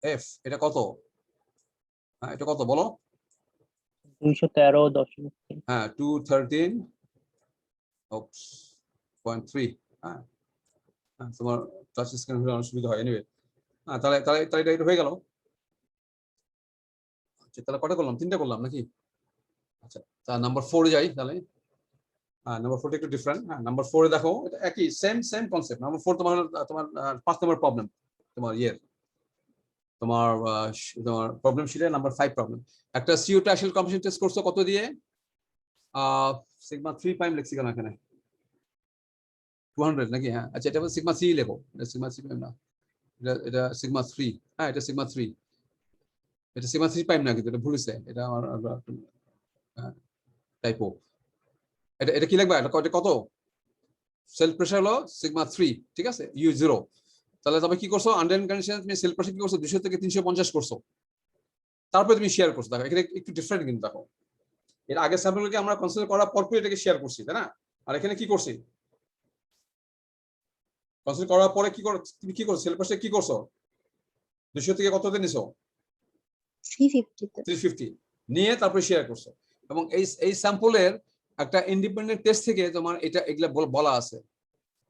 [SPEAKER 1] এফ, এটা কত? এটা কত বলো?
[SPEAKER 2] 213.3।
[SPEAKER 1] হ্যাঁ 213.3। হ্যাঁ তোমার টাচ স্ক্রিন হলে অনেক সুবিধা হয়। এনিওয়ে তাহলে তাহলে তাহলে এটা হয়ে গেল। আচ্ছা তাহলে কটা করলাম? 3টা করলাম নাকি? আচ্ছা তা নাম্বার 4 এ যাই তাহলে। নাম্বার 4 একটু ডিফারেন্ট। নাম্বার 4 এ দেখো এটা একই সেম কনসেপ্ট। নাম্বার 4 তোমার 5 নম্বর প্রবলেম, তোমার তোমার প্রবলেম শিটে নাম্বার 5 প্রবলেম। একটা CO2 অ্যাক্সিয়াল কম্প্রেশন টেস্ট করছো কত দিয়ে? সিগমা 3 প্রাইম লিখছি কেন এখানে 200 নাকি হ্যাঁ আচ্ছা এটা সিগমা 3 লেখো এটা সিগমা 3 প্রাইম না এটা সিগমা 3 হ্যাঁ এটা সিগমা 3 এটা সিগমা 3 প্রাইম না কিন্তু এটা ভুল হয়েছে এটা আমার টাইপো এটা এটা কি লিখবা এটা কত সেলফ প্রেসার হলো সিগমা 3 ঠিক আছে ইউ 0 তাহলে তুমি কি করছো আন্ডার কন্ডিশন তুমি সেলফ প্রেসার কি করছো 200 থেকে 350 করছো তারপরে তুমি শেয়ার করছো দেখো এখানে একটু ডিফারেন্ট কিন্তু দেখো এর আগে স্যাম্পলকে আমরা কনসিডার করার পর এটাকে শেয়ার করছি তাই না আর এখানে কি করছি কনসিডার করার পরে কি করো তুমি কি করছো সেলফ প্রেসার কি করছো 200 থেকে কততে নিছো
[SPEAKER 4] 350
[SPEAKER 1] 350 নিয়ে তারপরে শেয়ার করছো এবং এই স্যাম্পলের একটা ইন্ডিপেন্ডেন্ট টেস্ট থেকে তোমার এটা এগুলা বলা আছে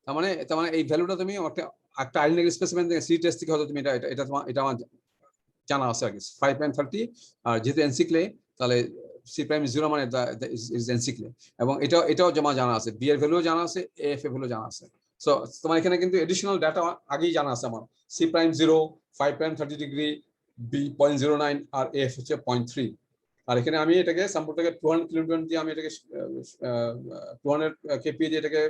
[SPEAKER 1] তার মানে এই ভ্যালুটা তুমি একটা আইডেন্টিটি স্পেসিমেন থেকে সি টেস্ট থেকে হয়তো তুমি এটা তোমার এটা আমার জানা আছে আর কি 5.30 আর যেহেতু এনসিক্লে তাহলে সি প্রাইম 0 মানে ইজ এনসিক্লে এবং এটাও জমা জানা আছে বি এর ভ্যালুও জানা আছে এফ এর ভ্যালু জানা আছে সো তোমার এখানে কিন্তু এডিশনাল ডাটা আগেই জানা আছে আমার সি প্রাইম 0 5.30 ডিগ্রি বি 0.09 আর এফ হচ্ছে 0.3 আর এখানে আমি এটাকে স্যাম্পলটাকে 200 কিলোমিটার দিয়ে আমি এটাকে 200 কেপি দিয়ে এটাকে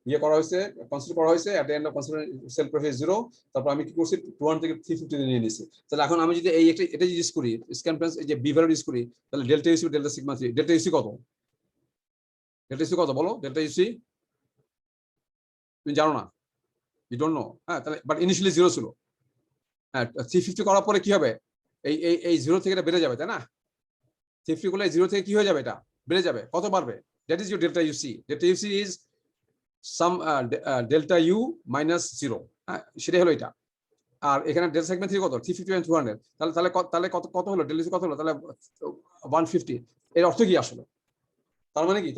[SPEAKER 1] ইয়ে করা হয়েছে কনসিডার করা হয়েছে at the end of consider cell pressure 0 তারপর আমি কি করছি 200 থেকে 350 নিয়ে নিয়েছি তাহলে এখন আমি যদি এই এটা ইউজ করি স্ক্যান প্রেস এই যে বি ভ্যালু ইউজ করি তাহলে ডেল্টা ইউসি ডেল্টা সিগমা 3 ডেল্টা ইউসি কত বলো ডেল্টা ইউসি তুমি জানো না ইউ ডোন্ট নো হ্যাঁ তাহলে বাট ইনিশিয়ালি 0 ছিল হ্যাঁ 350 করার পরে কি হবে এই 0 থেকে এটা বেড়ে যাবে তাই না 350 করলে 0 থেকে কি হয়ে যাবে এটা বেড়ে যাবে কত বাড়বে that is your delta u c is some delta u minus 0 হ্যাঁ সেটাই হলো এটা আর এখানে ডেল্টা সেগমেন্ট 3 কত 350 and 200 তাহলে কত হলো ডেল্টা ইউসি কত হলো তাহলে 150 এর অর্থ কি আসলে তার মানে কি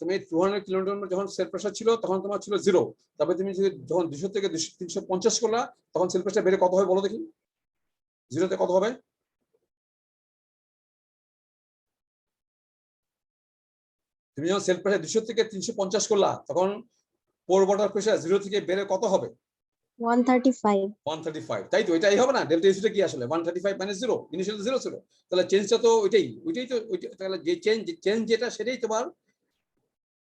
[SPEAKER 1] তুমি 200 কিলোমিটার যখন সেল প্রেসার ছিল তখন তোমার ছিল 0 তারপরে তুমি যখন 200 থেকে 350 করলা তখন সেল প্রেসার বেড়ে কত হবে বলো দেখি 0 তে কত হবে তুমি যখন সেল প্রেসার 200 থেকে 350 করলা তখন পোর ওয়াটার প্রেসার 0 থেকে বেড়ে কত হবে 135 তাই তো এটাই হবে না ডেল্টা ইউসিটা কি আসলে 135 - 0 ইনিশিয়াল 0 ছিল তাহলে চেঞ্জটা তো ওইটাই তো তাহলে যে চেঞ্জ যেটা সেটাই তোমার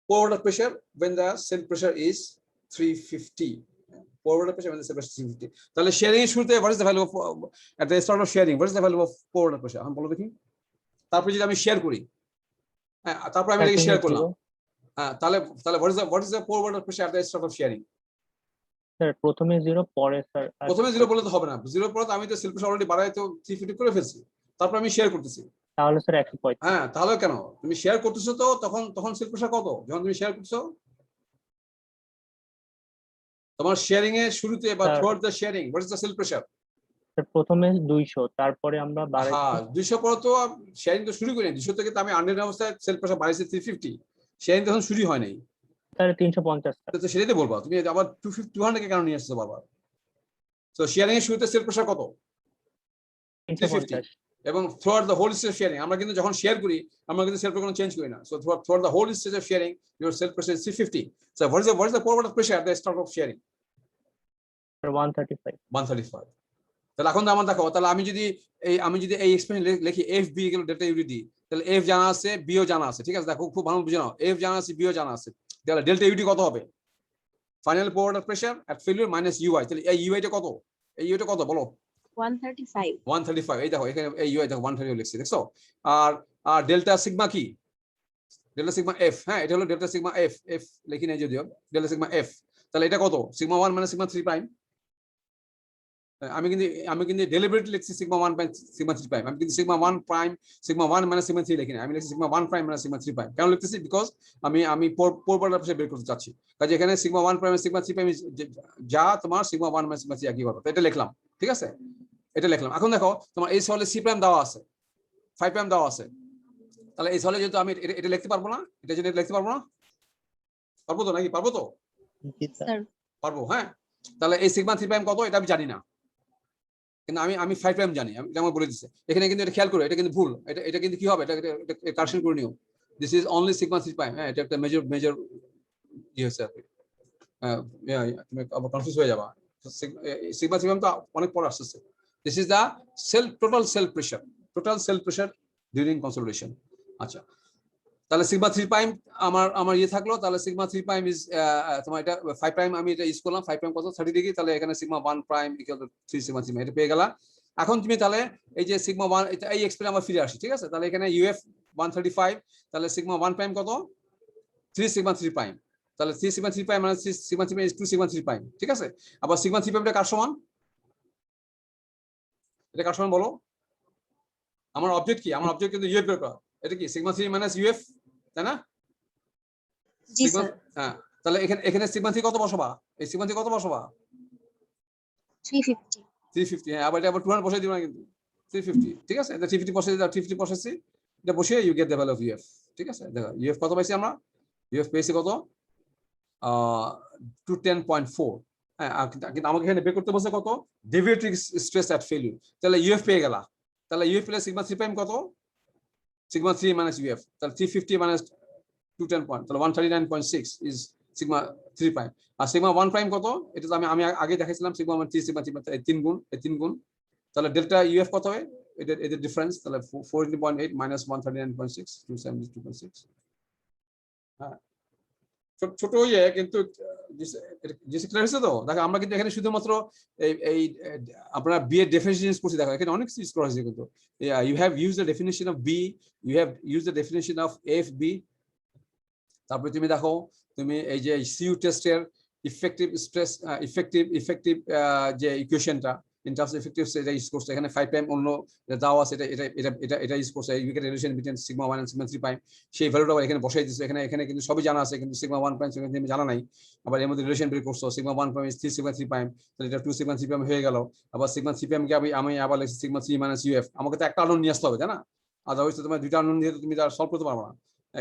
[SPEAKER 1] pore water pressure when the cell pressure is 350 pore water pressure when the cell pressure is 350 তাহলে শেয়ারিং এর শুরুতে what is the value of at the start of sharing what is the value of poor water pressure আমি বলো দেখি তারপর যদি আমি শেয়ার করি হ্যাঁ তারপর আমি এটাকে শেয়ার করলাম হ্যাঁ তাহলে what is the poor water pressure at the start of sharing
[SPEAKER 2] sir প্রথমে 0 পরে স্যার
[SPEAKER 1] প্রথমে 0 বললে তো হবে না 0 পরে তো আমি তো সেল প্রেসার অলরেডি বাড়াই তো 350 করে ফেলছি তারপর আমি শেয়ার করতেছি
[SPEAKER 2] তাহলে স্যার 135
[SPEAKER 1] হ্যাঁ তাহলে কেন তুমি শেয়ার করতেছো তো তখন সেল প্রেসার কত যখন তুমি শেয়ার করছো তোমার শেয়ারিং এর শুরুতে বা throughout the shearing what is the cell pressure
[SPEAKER 2] sir প্রথমে 200 তারপরে আমরা বাড়াইছি
[SPEAKER 1] হ্যাঁ 200 পরে তো শেয়ারিং তো শুরু করিনি 200 থেকে তো আমি আন্ডার অবস্থায় সেল প্রেসার বাড়াইছি 350 শেয়ারিং তখন শুরু হয় নাই
[SPEAKER 2] স্যার 350 স্যার
[SPEAKER 1] তো সেটাই তো বলবা তুমি আবার 200 কে কেন নিয়ে আসছো বারবার সো শেয়ারিং এর শুরুতে সেল প্রেসার কত
[SPEAKER 2] 350
[SPEAKER 1] এবং throughout the whole stage of shearing আমরা কিন্তু যখন শেয়ার করি আমরা কিন্তু সেল প্রেসার কোনো চেঞ্জ করি না so throughout the whole stage of shearing your cell pressure is 350 so what is the pore water pressure at the start of shearing
[SPEAKER 2] 135
[SPEAKER 1] তাহলে এখন আমার দেখো তাহলে আমি যদি এই এক্সপ্রেশন লিখি F B equal delta u d তাহলে এফ জানা আছে বিও জানা আছে ঠিক আছে দেখো খুব ভালো বুঝে নাও এফ জানা আছে বিও জানা আছে তাহলে ডেল্টা ইউডি কত হবে ফাইনাল পোর ওয়াটার প্রেসার এট ফেলিউর মাইনাস ইউআই তাহলে এই ইউআইটা কত বলো
[SPEAKER 4] 135
[SPEAKER 1] এই দেখো এখানে এই ইউআই দেখো 130 লিখছি দেখছো আর ডেল্টা সিগমা কি ডেল্টা সিগমা এফ হ্যাঁ এটা হলো ডেল্টা সিগমা এফ লিখি নাই যদিও ডেল্টা সিগমা এফ তাহলে এটা কত সিগমা 1 মানে সিগমা 3 প্রাইম আমি কিন্তু ডেলিবারেটলি লিখছি সিগমা 1 প্রাইম সিগমা 3 প্রাইম আমি কিন্তু সিগমা 1 প্রাইম সিগমা 1 মানে সিগমা 3 লিখি না আমি লিখছি সিগমা 1 প্রাইম মানে সিগমা 3 প্রাইম কেন লিখতেছি বিকজ আমি পোর ওয়াটার প্রেসার বের করতে চাচ্ছি কাজে এখানে সিগমা 1 প্রাইম সিগমা 3 প্রাইম যা তোমার সিগমা 1 মানে সিগমা 3 একই কথা এটা লিখলাম ঠিক আছে এটা লিখলাম এখন দেখো তোমার এই সলে সি প্রাইম দেওয়া আছে 5 প্রাইম দেওয়া আছে তাহলে এই সলে যেহেতু আমি এটা লিখতে পারবো না এটা যদি লিখতে পারবো না পারবো তো নাকি পারবো তো
[SPEAKER 4] স্যার
[SPEAKER 1] পারবো হ্যাঁ তাহলে এই সিগমা 3 প্রাইম কত এটা আমি জানি না কিন্তু আমি 5 প্রাইম জানি আমি যেমন বলে দিচ্ছি এখানে কিন্তু এটা খেয়াল করো এটা কিন্তু ভুল এটা কিন্তু কি হবে এটা কারেকশন করে নিও this is only sigma 3 prime হ্যাঁ এটা একটা মেজর হচ্ছে তুমি আবার কনফিউজ হয়ে যাবা সিগমা 3 প্রাইম তো অনেক পরে আসছে this is the total sell pressure during consolidation আচ্ছা তাহলে সিগমা 3 প্রাইম আমার ইয়ে থাকলো, তাহলে সিগমা 3 প্রাইম ইজ তোমার এটা 5 প্রাইম আমি এটা ইউজ করলাম, 5 প্রাইম কত 30 ডিগ্রি, তাহলে এখানে sigma 1 prime equal to 3 sigma 3 এটা পেয়ে গেলা। এখন তুমি তাহলে এই যে সিগমা 1 এটা এই এক্সপ্রেশন আমরা ফিরে আসি, ঠিক আছে? তাহলে এখানে ইউএফ 135, তাহলে সিগমা 1 প্রাইম কত 3 সিগমা 3 প্রাইম, তাহলে 3 সিগমা 3 প্রাইম মানে 3 sigma 3 prime is 2 sigma 3 prime, ঠিক আছে? আবার সিগমা 3 প্রাইমটা কার সমান, এটা কার সমান বলো? আমার অবজেক্ট কি? আমার অবজেক্ট কিন্তু ইউএফ বের করা, এটা কি সিগমা 3 মাইনাস ইউএফ, তাই না?
[SPEAKER 4] জি
[SPEAKER 1] সিগমা,
[SPEAKER 4] স্যার
[SPEAKER 1] হ্যাঁ, তাহলে এখানে সিগমা 3 কত বসাবা? এই সিগমা 3 কত বসাবা?
[SPEAKER 4] 350
[SPEAKER 1] 350, হ্যাঁ, আবার এটা আবার 200 বসাই দিবা না কিন্তু, 350, ঠিক আছে? এটা 350 বসাই দাও, 350 বসাইছি, এটা বসিয়ে you get the value of u f, ঠিক আছে? দেখো ইউএফ কত পাইছি আমরা, ইউএফ পেয়েছি কত 210.4, হ্যাঁ, কিন্তু আমাকে এখানে বের করতে বলছে কত ডেভিয়েটিভ স্ট্রেস এট ফেলিউর, তাহলে ইউএফ পেয়ে গেলা, তাহলে ইউএফ পেলে সিগমা 3 প্রাইম কত, সিগমা 3 মাইনাস ইউএফ, তাহলে 350 মাইনাস 210 পয়েন্ট, তাহলে 139.6 ইজ সিগমা 3 প্রাইম। আর সিগমা 1 প্রাইম কত, এটা তো আমি আগে দেখাইছিলাম, সিগমা 1 3 সিগমা 3 এই 3 গুণ, এই 3 গুণ, তাহলে ডেল্টা ইউএফ কত হবে, এদের ডিফারেন্স, তাহলে 14.8 মাইনাস 139.6 272.6, হ্যাঁ, ছোট ইয়ে কিন্তু জিসি ক্লিয়ার হয়েছে তো? দেখো আমরা কিন্তু এখানে শুধুমাত্র এই আপনারা বি এর ডেফিনিশন করছি, দেখো এখানে অনেক কিছু ইউজ করা হয়েছে কিন্তু, you have use the definition of B, you have use the definition of F B, তারপরে তুমি দেখো তুমি এই যে সিইউ টেস্টের ইফেক্টিভ স্ট্রেস ইফেক্টিভ যে ইকুয়েশনটা ইন টার্মস অফ ইফেক্টিভ এটা ইউজ করছে, এখানে 5 প্রাইম অন্য দাও আছে, এটা ইউজ করছে, you get relation between sigma 1 and sigma 3 prime, সেই ভ্যালুটা এখানে বসাই দিয়েছে, এখানে কিন্তু সবই জানা আছে, কিন্তু সিগমা 1 প্রাইম সিগমা 3 জানা নাই, আবার এর মধ্যে রিলেশন বের করছো, sigma 1 prime is 3 sigma 3 prime, তাহলে এটা 2 সিগমা 3 প্রাইম হয়ে গেল, আবার সিগমা 3 প্রাইম কে আমি আবার লিখছি সিগমা 3 মাইনাস ইউএফ, আমাকে তো একটা আননোন নিয়ে আসতে হবে, তাই না? আদারওয়াইজ তোমার দুইটা আননোন দিয়ে তুমি তার সলভ করতে পারবে না,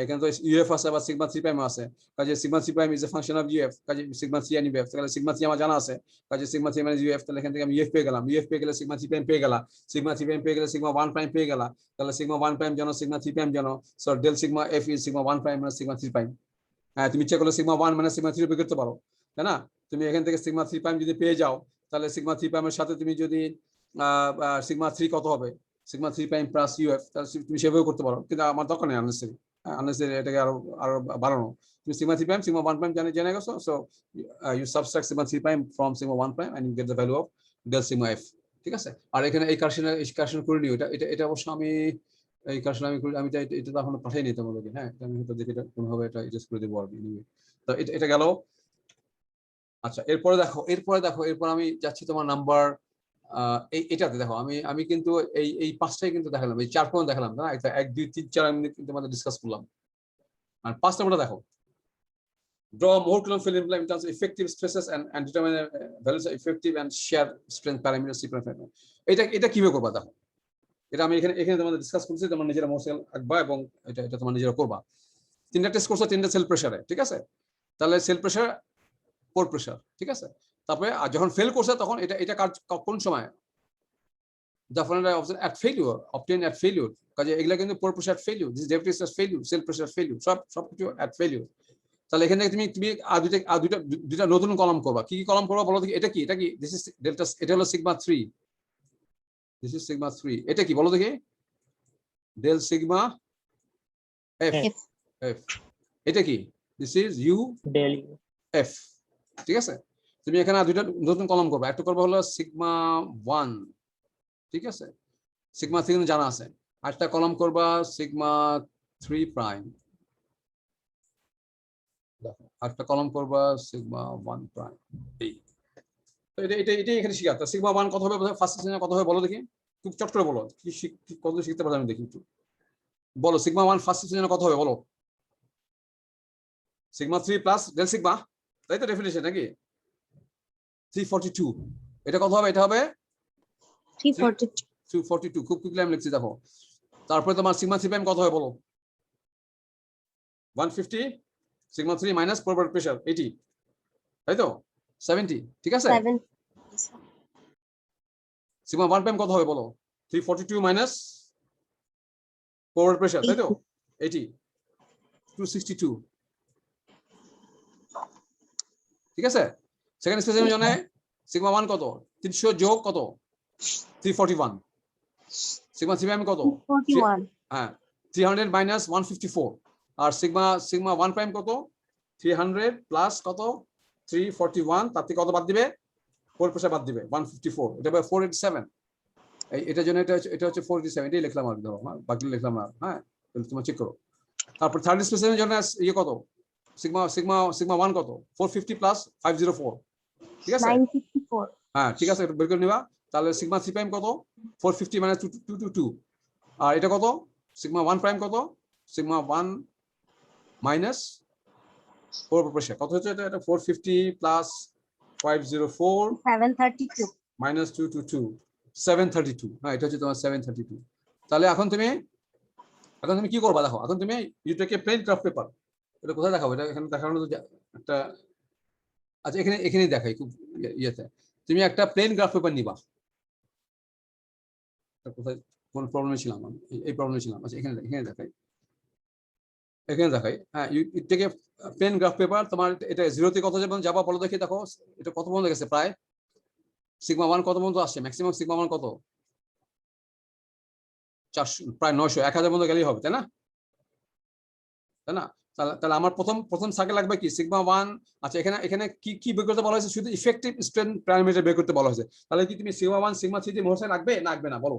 [SPEAKER 1] এখানে তো ইউএফ আছে আবার সিগমা 3 প্রাইম আছে, কাজে sigma 3 prime is a function of UF, কাজে সিগমা 3 এন্ড ইউএফ, তাহলে সিগমা 3 আমার জানা আছে, কাজে সিগমা 3 মাইনাস ইউএফ, তাহলে এখান থেকে আমি ইউএফ পেয়ে গেলাম, ইউএফ পেয়ে গেলে সিগমা 3 প্রাইম পেয়ে গেলা, সিগমা 3 প্রাইম পেয়ে গেলে সিগমা 1 প্রাইম পেয়ে গেলা, তাহলে সিগমা 1 প্রাইম জানো, সিগমা 3 প্রাইম জানো, so del sigma F is sigma 1 prime minus sigma 3 prime, হ্যাঁ, তুমি ইচ্ছা করলে সিগমা 1 মাইনাস সিগমা 3 বের করতে পারো, তাই না? তুমি এখান থেকে সিগমা 3 প্রাইম যদি পেয়ে যাও, তাহলে সিগমা 3 প্রাইমের সাথে তুমি যদি সিগমা 3 কত হবে, সিগমা 3 প্রাইম প্লাস ইউএফ, তাহলে তুমি সেভাবে করতে পারো, কিন্তু আমার দরকার নেই আননেসেসারি এটাকে আরো বাড়ানো, তুমি sigma 3 prime sigma 1 prime জেনে গেছো, so you subtract sigma 3 prime from sigma 1 prime and you get the value of del sigma f, ঠিক আছে? আর এখানে এই কারেকশন করে নিও, এটা অবশ্য আমি এই কারেকশন আমি এটা তো এখনো পাঠাইনি তোমাদেরকে, হ্যাঁ, আমি হয়তো দেখি এটা কোনভাবে এটা অ্যাডজাস্ট করে দেবো আর কি, তো এটা গেল। আচ্ছা, এরপরে দেখো এরপর আমি যাচ্ছি তোমার নাম্বার এটাতে, দেখো আমি কিন্তু এই পাঁচটাই কিন্তু দেখালাম, এই 4 পয়েন্ট দেখালাম না, 1 2 3 4 আমি কিন্তু আমাদের ডিসকাস করলাম, আর 5 নাম্বারটা দেখো, draw more column fill in terms of effective stresses and determine values of effective and shear strength parameters sequence parameter, এটা কিভাবে করবা দেখো, এটা আমি এখানে তোমাদের ডিসকাস করছি, তোমরা নিজেরা মোসেল আঁকবা এবং এটা তোমরা নিজেরা করবা। তিনটা টেস্ট করছো, তিনটা সেল প্রেসারে, ঠিক আছে? তাহলে সেল প্রেসার, কোর প্রেসার, ঠিক আছে? তারপরে যখন ফেল করছে তখন এটা কোন সময়, যখন at failure obtained at failure, কাজে এগুলা কিন্তু pore pressure failure, this derivative stress failure, cell pressure failure, সব কিছু at failure। তাহলে এখানে তুমি দুইটা নতুন কলাম করবা, কি কলাম করবা বলো দেখি, এটা কি দিস ইজ ডেল্টা, এটা হলো সিগমা 3, দিস ইজ সিগমা 3, এটা কি বলো দেখি, ডেল সিগমা এফ, এটা কি, this is u
[SPEAKER 2] del
[SPEAKER 1] F, ঠিক আছে? তুমি এখানে দুইটা নতুন কলাম করবা, একটা করবা হলো সিগমা 1, ঠিক আছে, সিগমা 3 জানা আছে, আরেকটা কলাম করবা সিগমা 3 প্রাইম, দেখো আরেকটা কলাম করবা সিগমা 1 প্রাইম, তো এটা এখানে শিখা, তো সিগমা 1 কত হবে, ফার্স্ট সিগমা কত হবে বলো দেখি, খুব চট করে বলো, কি কত শিখতে পারো আমি দেখি একটু বলো, সিগমা 1 ফার্স্ট সিগমা কত হবে বলো, সিগমা 3 প্লাস ডেল সিগমা, তাই তো ডেফিনিশন নাকি, 342, এটা কত হবে, এটা হবে 342, খুব কুইকলি আমি লিখছি দেখো। তারপরে তোমার সিগমা 3 প্রাইম কত হবে বলো, 150, সিগমা 3 মাইনাস ফরওয়ার্ড প্রেসার 80, তাই তো 70, ঠিক আছে? সিগমা 1 প্রাইম কত হবে বলো, 342 মাইনাস ফরওয়ার্ড প্রেসার, তাই তো 80, 262, ঠিক আছে? সেকেন্ড স্পেসিমের জন্য সিগমা 1 কত, 300 যোগ কত, 341, সিগমা 3 প্রাইম কত,
[SPEAKER 4] 41,
[SPEAKER 1] হ্যাঁ 300 মাইনাস 154, আর সিগমা 1 প্রাইম কত 300 প্লাস কত 341, তার থেকে কত বাদ দিবে 4% বাদ দিবে 154, এটা হবে 487। এটার জন্য এটা হচ্ছে 487, এটাই লিখলাম আর ধরো, হ্যাঁ বাকি লিখলাম না, হ্যাঁ তোমার চেক করো। তারপর থার্ড স্পেসিমেনের জন্য ইয়ে কত সিগমা 1 কত 450 প্লাস 504, ঠিক আছে
[SPEAKER 4] 954
[SPEAKER 1] হ্যাঁ ঠিক আছে, এটা বের করে নিবা। তাহলে সিগমা 3 প্রাইম কত 450 মাইনাস 222, আর এটা কত সিগমা 1 প্রাইম কত সিগমা 1 মাইনাস 4% কত হচ্ছে এটা 450 প্লাস 504
[SPEAKER 4] 732
[SPEAKER 1] মাইনাস 222 732, হ্যাঁ এটা হচ্ছে তোমার 732। তাহলে এখন তুমি কি করবা দেখো, এখন তুমি ইউটাকে প্লেন গ্রাফ পেপার, এটা কোথায় দেখাবো, এটা এখানে দেখানো তো একটা, আচ্ছা এখানেই দেখাই খুব ইয়েতে, তুমি একটা প্লেন গ্রাফ পেপার নিবা, কোথায় কোন প্রবলেমে ছিলাম আমি, এই প্রবলেমে ছিলাম, আচ্ছা এখানে দেখাই হ্যাঁ you take a plain graph paper, তোমার এটা 0 থেকে কত যাবা বলো দেখি, দেখো এটা কত পর্যন্ত গেছে, প্রায় সিগমা 1 কত পর্যন্ত আসছে, ম্যাক্সিমাম সিগমা 1 কত 400, প্রায় 900 1000 পর্যন্ত গেলেই হবে, তাই না? তাহলে আমার প্রথম সার্কেল লাগবে কি সিগমা 1। আচ্ছা এখানে কি বের করতে বলা হয়েছে, শুধু ইফেক্টিভ স্ট্রেন প্যারামিটার বের করতে বলা হয়েছে। তাহলে কি তুমি সিগমা 1 সিগমা 3 দিয়ে মোহসা লাগবে না বলো,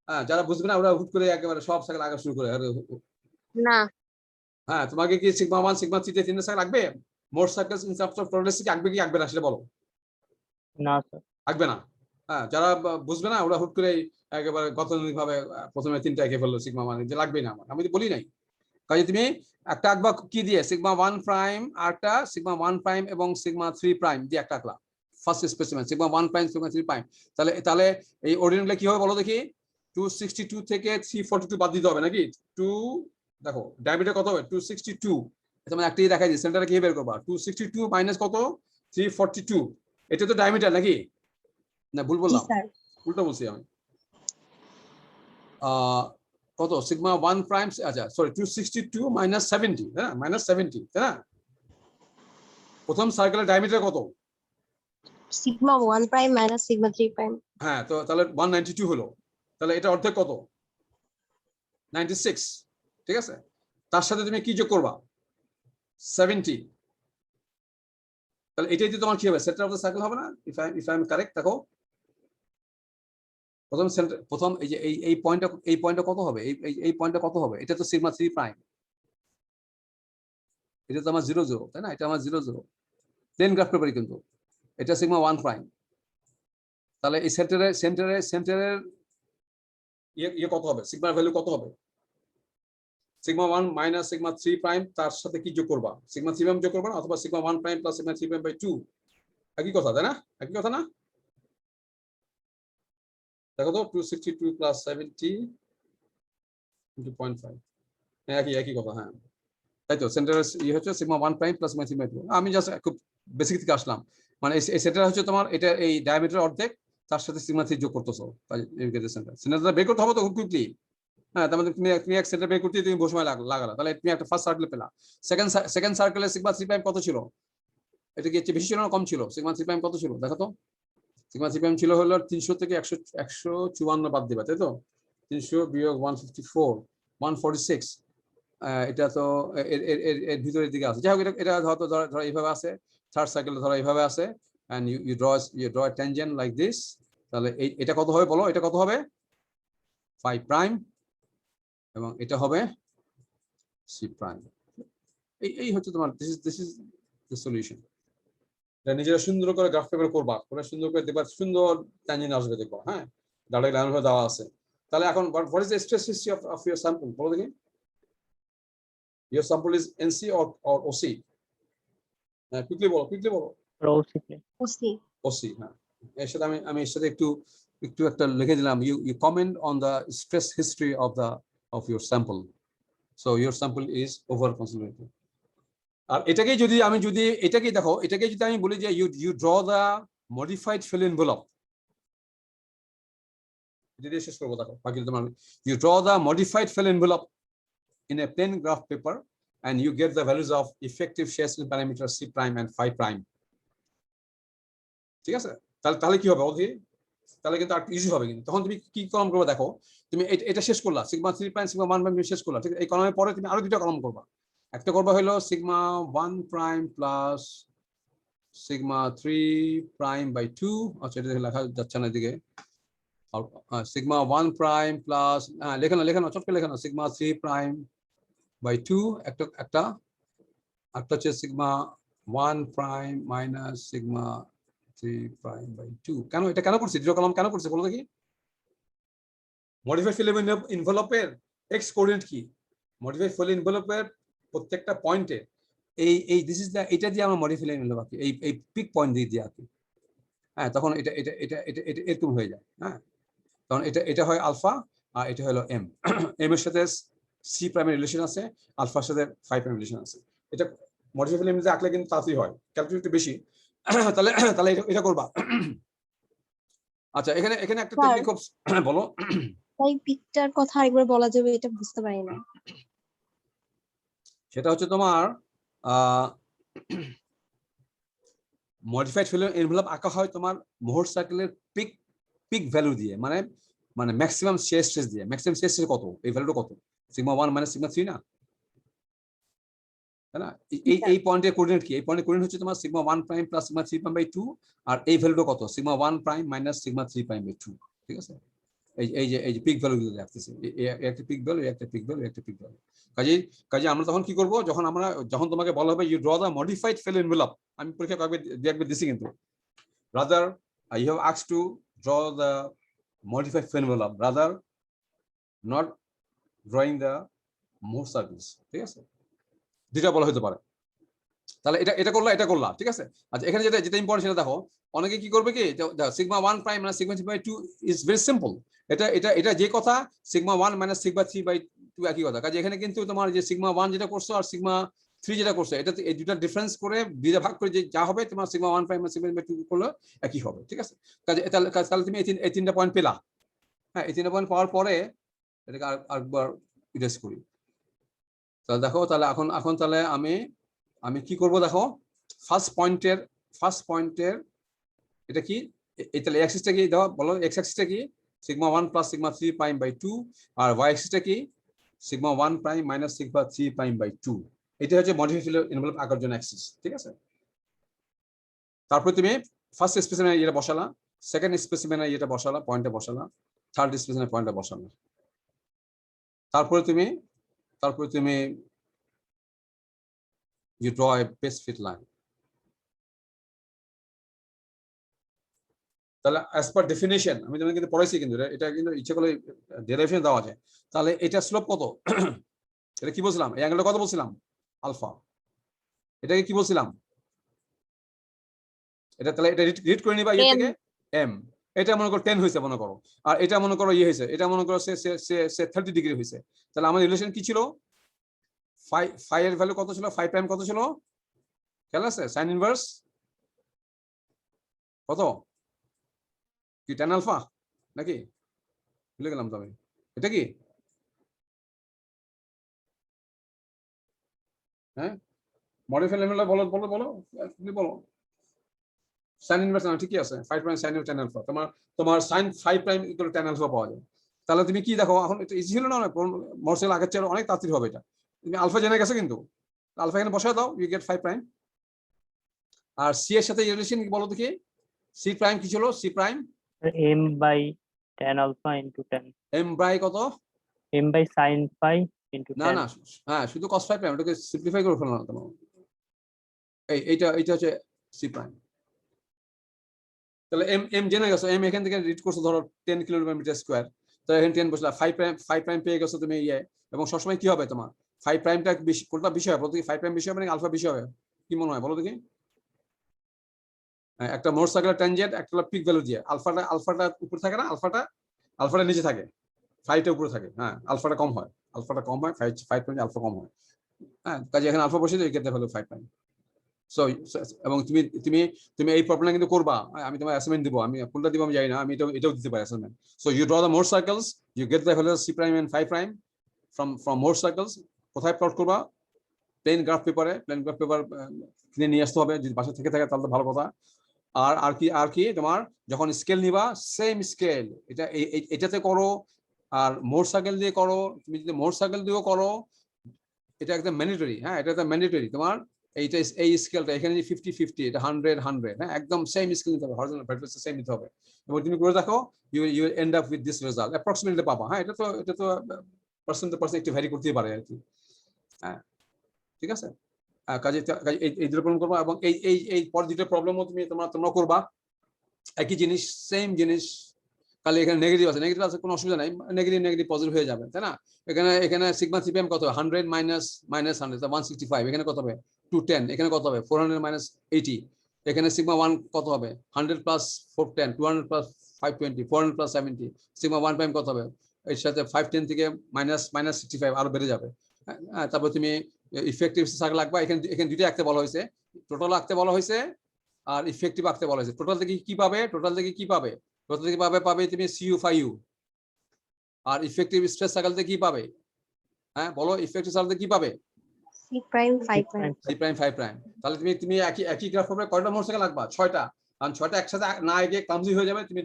[SPEAKER 1] হ্যাঁ যারা বুঝবে না ওরা হুট করে একেবারে সব সার্কেল আগা শুরু করে,
[SPEAKER 4] না
[SPEAKER 1] হ্যাঁ তোমাকে কি সিগমা 1 সিগমা 3 দিয়ে 3 সার্কেল লাগবে, Mohr circles in terms of progressive আগবে কি আগবে না সেটা বলো,
[SPEAKER 2] না স্যার
[SPEAKER 1] আগবে না। হ্যাঁ যারা বুঝবে না ওরা হুট করে একেবারে গতানুগতিক ভাবে প্রথমে 3টা এঁকে ফেললো সিগমা 1, যে লাগবেই না আমার, আমি তো বলি নাই। কাজে তুমি একটা আঁকবা কি দিয়ে সিগমা 1 প্রাইম, আরটা সিগমা 1 প্রাইম এবং সিগমা 3 প্রাইম দিয়ে একটা আঁকলা, first specimen sigma 1 prime sigma 3 prime. তাহলে এই অর্ডিনালটা কি হবে বলো দেখি, 262 থেকে 342 বাদ দিতে হবে নাকি, 2 দেখো ডায়ামিটার কত হবে 262, মানে একটাই দেখাই দিই, সেন্টারে কি বের করবা 262 মাইনাস কত 342, এটা তো ডায়ামিটার নাকি, না ভুল
[SPEAKER 4] জি
[SPEAKER 1] বললাম,
[SPEAKER 4] স্যার
[SPEAKER 1] উল্টো বলছি আমি। কত সিগমা 1 প্রাইম, আচ্ছা সরি 262 মাইনাস 70, হ্যাঁ মাইনাস 70, তাই না? প্রথম সার্কেলের ডায়ামিটার কত,
[SPEAKER 4] sigma 1 prime minus sigma 3 prime
[SPEAKER 1] হ্যাঁ তো তাহলে 192 হলো, তাহলে এটা অর্ধেক কত 96, ঠিক আছে। তার সাথে তুমি কি যোগ করবা 70, তাহলে এটাই তো তোমার কি হবে সেন্টার অফ দ্য সার্কেল হবে না, ইফ আই এম কারেক্ট। দেখো প্রথম এই যে এই পয়েন্টটা কত হবে, এই পয়েন্টটা কত হবে, এটা তো সিগমা 3 প্রাইম, এটা তো আমার 0 0, তাই না, এটা আমার 0 0 প্লেন গ্রাফ পেপারই, কিন্তু এটা সিগমা 1 প্রাইম। তাহলে এই সেন্টারের ইয়ে কত হবে, সিগমার ভ্যালু কত হবে, সিগমা 1 মাইনাস সিগমা 3 প্রাইম, তার সাথে কি যোগ করবা সিগমা 3 প্রাইম যোগ করবা না, অথবা sigma 1 prime plus sigma 3 prime by 2, একই কথা তাই না, একই কথা না। দেখো তো 262 প্লাস 70 ইনটু 0.5, একই কথা, হ্যাঁ তাই তো। সেন্টারের ইয়ে হচ্ছে sigma 1 prime plus sigma 3 by 2, আমি জাস্ট খুব বেসিক থেকে আসলাম, মানে এই সেন্টার হচ্ছে তোমার এটা এই ডায়ামিটার অর্ধেক, তার সাথে সিগমা 3 যোগ করতেছো, সেন্টারটা বের করতে হবে তো খুব কুইকলি, হ্যাঁ তার মধ্যে তুমি এক সেন্টার বের করতে তুমি বহু সময় লাগালা, তাহলে তুমি একটা ফার্স্ট সার্কেল পেলা। সেকেন্ড সার্কেলে সিগমা 3 প্রাইম কত ছিল, এটা কি বেশি ছিল না কম ছিল, সিগমা 3 প্রাইম কত ছিল দেখো তো, সিগমা 3 প্রাইম ছিল হলো 300 থেকে 154 বাদ দিবা, তাই তো 300 বিয়োগ 154 146, এটা তো এর ভিতরের দিকে আছে, যাই হোক এটা ধরো এইভাবে আছে, থার্ড সার্কেল ধরো এইভাবে আছে, and you draw a tangent like this, তাহলে এটা কত হবে বলো, এটা কত হবে 5 প্রাইম এবং এটা হবে c প্রাইম। এই হচ্ছে তোমার this is the solution। এটা নিজেরা সুন্দর করে গ্রাফ পেপার করবা, করে সুন্দর করে দেখবা, সুন্দর ট্যানজেন্ট আসবে দেখবা, হ্যাঁ ডাইরেক্ট লাইন ভাবে দেওয়া আছে। তাহলে এখন what is the stress history of your sample বলো দেখি, your sample is NC or OC, quickly বলো
[SPEAKER 2] ওসি
[SPEAKER 4] ওসি
[SPEAKER 1] OC, হ্যাঁ এর সাথে আমি এর সাথে একটু একটা লিখে দিলাম, you comment on the stress history of your sample, so your sample is over concentrated। আর এটাকেই যদি আমি বলি যে you draw the modified fill envelope, যদি শেষ করবো দেখো বাকি তোমার, you draw the modified fill envelope in a plain graph paper and you get the values of effective shear strength parameter C prime and phi prime, ঠিক আছে। তাহলে কি হবে বলছি, তাহলে কিন্তু আর ইজি হবে, কিন্তু তখন তুমি কি কলম করবে দেখো, তুমি এটা শেষ করলা সিগমা 3 প্রাইম সিগমা 1 প্রাইম শেষ করলা, ঠিক আছে? এই কলমের পরে তুমি আরো দুটো কলম করবা, একটা করবা হলো sigma 1 prime plus sigma 3 prime by 2, আচ্ছা এটা লেখা যাচ্ছে না এদিকে, সিগমা 1 প্রাইম প্লাস লেখানো চট করে লেখানো সিগমা 3 প্রাইম বাই 2, একটা একটা একটা হচ্ছে sigma 1 prime minus sigma 3 prime by 2। কেন এটা কেন করছি, দুটো কলম কেন করছি বলো দেখি? মডিফাইড ফিল্ম এনভেলপের এক্স কোঅর্ডিনেট কি? মডিফাইড ফিল্ম এনভেলপের প্রত্যেকটা পয়েন্টে দিস ইজ দ্য, এটা দিয়ে আমরা মডিফাইড এনভেলপ আঁকি, এই পিক পয়েন্ট দিয়ে আঁকি। হ্যাঁ, তখন এটা এরকম হয়ে যায়। হ্যাঁ, তখন এটা হয় আলফা, আর এটা হলো এম। এম এর সাথে সি প্রাইমের রিলেশন আছে, আলফার সাথে 5 প্রাইম রিলেশন আছে। এটা মডিফাইড ফিল্ম আঁকলে কিন্তু তাড়াতাড়ি হয়, ক্যালকুলেট একটু বেশি। তাহলে তাহলে এটা করবা। আচ্ছা, এখানে একটা টেকনিক বলো।
[SPEAKER 4] তাই পিকটার কথা আরেকবার বলা যাবে, এটা বুঝতে পারি না।
[SPEAKER 1] সেটা হচ্ছে তোমার মডিফাইড ফিল্ম এনভেলপ আঁকা হয় তোমার মোহর সার্কেলের পিক ভ্যালু দিয়ে, মানে ম্যাক্সিমাম শেয়ার স্ট্রেস দিয়ে। ম্যাক্সিমাম শেয়ার স্ট্রেস কত, এই ভ্যালুটা কত? সিগমা 1 মাইনাস সিগমা 3 না, তাই না? এই পয়েন্টের কোঅর্ডিনেট কি? এই পয়েন্টের কোঅর্ডিনেট হচ্ছে তোমার sigma 1 prime plus sigma 3 prime by 2, আর এই ভ্যালুটা কত? Sigma 1 prime minus sigma 3 prime by 2। ঠিক আছে? এই যে পিক ভ্যালু গুলো রাখতেছি, একটা পিক ভ্যালু, একটা পিক ভ্যালু, একটা পিক ভ্যালু। কাজে আমরা তখন কি করব, যখন তোমাকে বলা হবে you draw the modified failure envelope, আমি পরীক্ষা একবার দিছি কিন্তু, rather you have asked to draw the modified failure envelope rather not drawing the Mohr circles. ঠিক আছে, দুটা বলা হতে পারে। তাহলে এটা করলা, ঠিক আছে? আচ্ছা, এখানে যেটা ইম্পর্টেন্ট সেটা দেখো, অনেকে কি করবে কি, sigma 1 prime minus sigma 3 by 2 is very simple. এটা যে কথা, সিগমা 1 মাইনাস সিগমা 3 বাই 2 একই কথা। কাজে এখানে কিন্তু তোমার যে সিগমা 1 যেটা করছো আর সিগমা 3 যেটা করছো, এটা এই দুটা ডিফারেন্স করে দুইটা ভাগ করে যে যা হবে তোমার সিগমা 1 প্রাইম মাইনাস সিগমা 2 করলে একই হবে। ঠিক আছে? তাহলে তুমি এই তিনটা পয়েন্ট পেলা। হ্যাঁ, এই তিনটা পয়েন্ট পাওয়ার পরে এটাকে আরেকবার ইরেজ করি। তাহলে দেখো, তাহলে এখন তাহলে আমি কি করব দেখো, ফার্স্ট পয়েন্টের এটা কি, তাহলে এক্স অ্যাক্সিসটা কি দাও বলো, এক্স অ্যাক্সিসটা কি sigma 1 plus sigma 3 prime by 2, আর ওয়াই অ্যাক্সিসটা কি sigma 1 prime minus sigma 3 prime by 2। এটা হচ্ছে মডিফাইড ফিল এনভেলপ আঁকার জন্য অ্যাক্সিস। ঠিক আছে? তারপরে তুমি ফার্স্ট স্পেসিমেনে এটা বসালা, সেকেন্ড স্পেসিমেনে এটা বসালা, পয়েন্টটা বসালা, থার্ড স্পেসিমেনে পয়েন্টটা বসালা। তারপরে তুমি you draw a best fit line. তাহলে as per definition, আমি তোমাকে কিন্তু পড়াইছি, কিন্তু এটা কিন্তু ইচ্ছে করলে ডেরিভেশন দেওয়া যায়। তাহলে এটা স্লোপ কত? এটা কি বলছিলাম, এই অ্যাঙ্গেলটা কত বলছিলাম? আলফা। এটাকে কি বলছিলাম? তাহলে এটা রিড করে নিবা ইয়ে থেকে এম। এটা মনে করো 10 হয়েছে মনে করো, আর এটা মনে করো ইয়ে হয়েছে, এটা মনে করো সে 30 ডিগ্রি হয়েছে। তাহলে আমাদের রিলেশন কি ছিল? ফাই এর ভ্যালু কত ছিল? 5 প্রাইম কত ছিল খেয়াল আছে? সাইন ইনভার্স কত কি, tan আলফা নাকি? ভুলে গেলাম তো আমি। এটা কি? হ্যাঁ, মডিফাইড এনভেলপ বলো বলো বলো তুমি বলো। সাইন ইনভার্স না, ঠিকই আছে, 5 প্রাইম সাইন tan আলফা। তোমার sine 5 prime equal tan alpha পাওয়া যায়। তাহলে তুমি কি দেখো, এখন এটা ইজি হলো না? মর্সেল আগের চেয়ে অনেক তাড়াতাড়ি হবে এটা। তুমি আলফা জেনে গেছো, কিন্তু আলফা এখানে বসায় দাও, ইউ গেট 5 প্রাইম। আর সি এর সাথে রিলেশন কি বলো দেখি? সি প্রাইম কি ছিল? C prime
[SPEAKER 2] m by tan alpha into tan,
[SPEAKER 1] M by কত?
[SPEAKER 2] m by sin phi into
[SPEAKER 1] না
[SPEAKER 2] tan.
[SPEAKER 1] না, হ্যাঁ, শুধু cos 5 প্রাইম, এটাকে সিম্পলিফাই করে ফেলো না কেন? এইটা হচ্ছে সি প্রাইম। তাহলে এম জেনে গেছো, এম এখান থেকে রিড করছো ধরো 10 কিলোমিটার স্কয়ার। তো এখানে 10 বসলা, 5 প্রাইম পেয়ে গেছো তুমি ইয়ে। এবং সবসময় কি হবে তোমার 5 প্রাইমটা বেশি, কোনটা বেশি হবে বলো দেখি? 5 প্রাইম বেশি হবে নাকি আলফা বেশি হবে? কি মনে হয় বলো দেখি? একটা মোর সার্কেলের ট্যানজেন্ট, একটা পিক ভ্যালু দিয়ে। আলফাটা উপরে থাকে না, আলফাটা নিচে থাকে, 5টা উপরে থাকে। হ্যাঁ, আলফাটা কম হয়, 5 প্রাইম আলফা কম হয়। হ্যাঁ, কাজে এখানে আলফা বসে দিই, gate the value 5 prime. So এবং তুমি এই প্রবলেমটা কিন্তু করবা। আমি তোমার অ্যাসাইনমেন্ট দিব, আমি কোনটা দিব আমি জানি না, আমি এটাও দিতে পারি assignment. So you draw the Mohr circles, you get the value C prime and 5 prime from Mohr circles. কোথায় প্লট করবা? প্লেন গ্রাফ পেপার কিনে নিয়ে আসতে হবে, যদি বাসা থেকে থাকে তাহলে তো ভালো কথা। আর কি তোমার যখন স্কেল নিবা সেম স্কেল এটাতে করো আর মোর সার্কেল দিয়ে করো, তুমি যদি মোর সার্কেল দিয়েও করো এটা একদম ম্যান্ডেটরি। হ্যাঁ, এটা একদম ম্যান্ডেটরি। তোমার এইটা এই স্কেলটা এখানে যে 50-50 এটা 100-100, হ্যাঁ একদম সেম স্কেল নিতে হবে, হরিজন্টাল ভার্টিক্যাল সেম নিতে হবে এবং তুমি করে দেখো you end up with this result approximately পাবা। হ্যাঁ, এটা তো পার্সন টু পার্সন একটু ভ্যারি করতেই পারে আর কি। হ্যাঁ, ঠিক আছে। কাজে এই দুটো প্রবলেম করবো এবং এই পর দুটো প্রবলেমও তোমরা করবা একই জিনিস, সেম জিনিস। খালি এখানে নেগেটিভ আছে কোনো অসুবিধা নাই, নেগেটিভ পজিটিভ হয়ে যাবে, তাই না? এখানে সিগমা সিপিএম কত হবে? 100 মাইনাস 100 165, এখানে কত হবে? 210, এখানে কত হবে? 400 মাইনাস 80, এখানে সিগমা 1 কত হবে? 100 plus 410, 200 plus 520, 400 plus 70, sigma 1 prime কত হবে? এর সাথে 510 থেকে মাইনাস 65 আরো বেড়ে যাবে। তারপর তুমি ইফেক্টিভ সার্কেল লাগবে, এখানে দুইটা আঁকতে বলা হয়েছে, টোটাল আঁকতে বলা হয়েছে আর ইফেক্টিভ আঁকতে বলা হয়েছে। টোটাল থেকে কি পাবে? পাবে তুমি CU5U। আর ইফেক্টিভ স্ট্রেস সার্কেল থেকে কি পাবে? হ্যাঁ বলো, ইফেক্টিভ সার্কেল থেকে কি পাবে?
[SPEAKER 4] C prime 5 prime
[SPEAKER 1] C'5'। তাহলে তুমি একই গ্রাফ পেপারে কয়টা মোট সার্কেল আঁকবা? 6টা। কারণ 6টা একসাথে না এঁকে ক্লামজি হয়ে যাবে। তুমি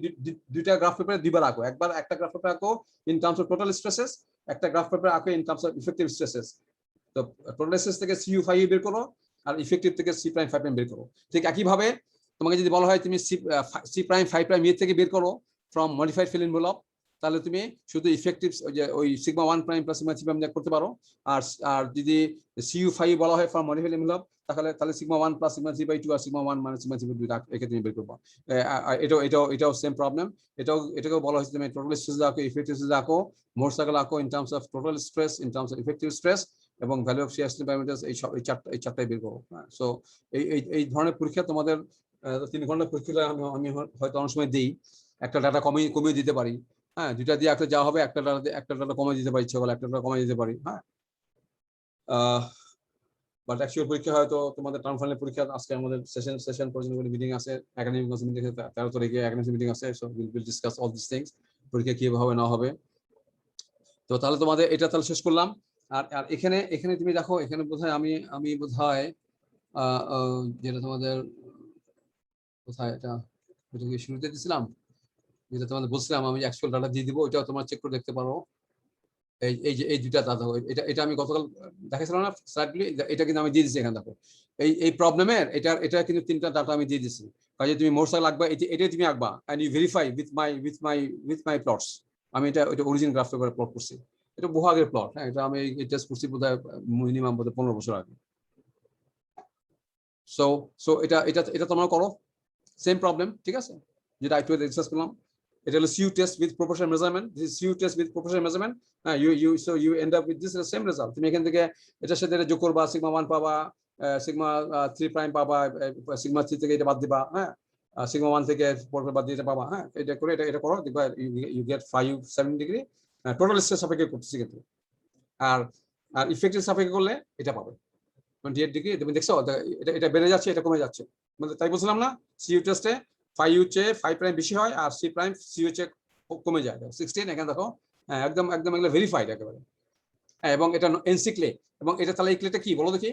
[SPEAKER 1] দুইটা গ্রাফ পেপারে দুইবার আঁকো, একবার একটা গ্রাফ পেপারে আঁকো in terms of total stresses, একটা গ্রাফ পেপারে আঁকো in terms of effective stresses. তো টোটাল স্ট্রেস থেকে CU5U বের করো আর ইফেক্টিভ থেকে C'5' বের করো। ঠিক একইভাবে তোমাকে যদি বলা হয় তুমি C'5' থেকে বের করো ফ্রম মডিফাইড ফিল এনভেলপ, তাহলে তুমি শুধু ইফেক্টিভ ওই sigma 1 prime plus sigma 3 prime করতে পারো। আর যদি CU5 বলা হয় ফ্রম মডিফাইড এনভেলপ, তাহলে সিগমা 1 প্লাস সিগমা 3/2 আর সিগমা 1 মাইনাস সিগমা 3/2 একে তুমি বের করবা। এটাও সেম প্রবলেম। এটাকেও বলা হয়েছে তুমি টোটাল স্ট্রেস রাখো, ইফেক্টিভ স্ট্রেস রাখো, মোর সার্কেল রাখো in terms of total stress, in terms of effective stress এবং value of shear stress parameters. এই চারটাই বের করো। সো এই ধরনের পরীক্ষা তোমাদের 3 ঘন্টা পরীক্ষা আমি হয়তো অনেক সময় দিই, একটা ডাটা কমিয়ে দিতে পারি। হ্যাঁ, দুইটা দিয়ে একটা যা হবে, একটা ডাটা কমিয়ে দিতে পারি, ইচ্ছে হলে একটা ডাটা কমিয়ে দিতে পারি। হ্যাঁ, বাট অ্যাকচুয়াল পরীক্ষা হয়তো তোমাদের টার্ম ফাইনাল পরীক্ষা আজকে আমাদের সেশন পর্যন্ত মিটিং আছে, একাডেমিক মিটিং আছে, 13 তারিখে একাডেমিক মিটিং আছে। So will discuss all this things, পরীক্ষা কিভাবে হবে না হবে। তো তাহলে তোমাদের এটা তাহলে শেষ করলাম। আর এখানে তুমি দেখো, এখানে বোধহয় আমি বোধহয় যেটা তোমাদের কোথায় এটা কি শুরুতে দিয়েছিলাম, যেটা তোমাদের বলছিলাম আমি অ্যাকচুয়াল ডাটা দিয়ে দিব, ওইটাও তোমরা চেক করে দেখতে পারো। এই দুইটা ডাটা, এটা আমি গতকাল দেখাইছিলাম না স্লাইডগুলি, এটা কিন্তু আমি দিয়ে দিচ্ছি এখানে দেখো। এই প্রবলেমের এটা কিন্তু 3টা ডাটা আমি দিয়ে দিচ্ছি। কাজে তুমি মোর সার্কেল আঁকবা, এটাই তুমি আঁকবা and you verify with my plots. আমি এটা অরিজিনাল গ্রাফ পেপারে প্লট করছি, এটা বহু আগের প্লট। হ্যাঁ, এটা আমি টেস্ট করছি বোধহয় মিনিমাম 15 বছর আগে। সো এটা তোমরা করো, সেম প্রবলেম, ঠিক আছে, যেটা একটু ডিসকাস করলাম। এটা হলো CU test with proportional measurement. This is CU test with proportional measurement. You end up with this same result. তুমি এখান থেকে এটার সাথে এটা যোগ করবা, সিগমা 1 পাবা, সিগমা 3 প্রাইম পাবা, সিগমা 3 থেকে এটা বাদ দিবা। হ্যাঁ, সিগমা 1 থেকে 4 বাদ দিয়ে এটা পাবা। হ্যাঁ, এটা করে এটা করো, দেখবা you get 5-7 degree total stress সাপেক্ষে করতেছি কিন্তু। আর ইফেক্টিভ সাপেক্ষে করলে এটা পাবে 28 ডিগ্রি। তুমি দেখছো এটা বেড়ে যাচ্ছে, এটা কমে যাচ্ছে, মানে তাই বলছিলাম না CU টেস্টে 5U চেয়ে 5 প্রাইম বেশি হয় আর CU চেয়ে কমে যায় 16। এখানে দেখো, হ্যাঁ একদম এগুলো ভেরিফাইড একেবারে। হ্যাঁ, এবং এটা এনসি ক্লে, এবং এটা তাহলে এই ক্লেটা কি বলো দেখি,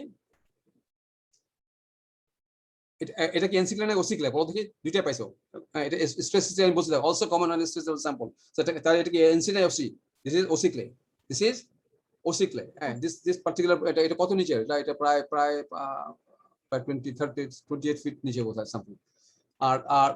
[SPEAKER 1] এটা কি এনসি ক্লে না ওসি ক্লে বলো দেখি? দুইটাই পাইছো। এটা স্ট্রেস আমি বলছি also common on stress sample. তাহলে এটা কি এনসি না OC? This is OC clay, this is OC clay. হ্যাঁ, দিস পার্টিকুলার এটা কত নিচে? এটা প্রায় 28 ফিট নিচে বোধহয় সামথিং। আর আর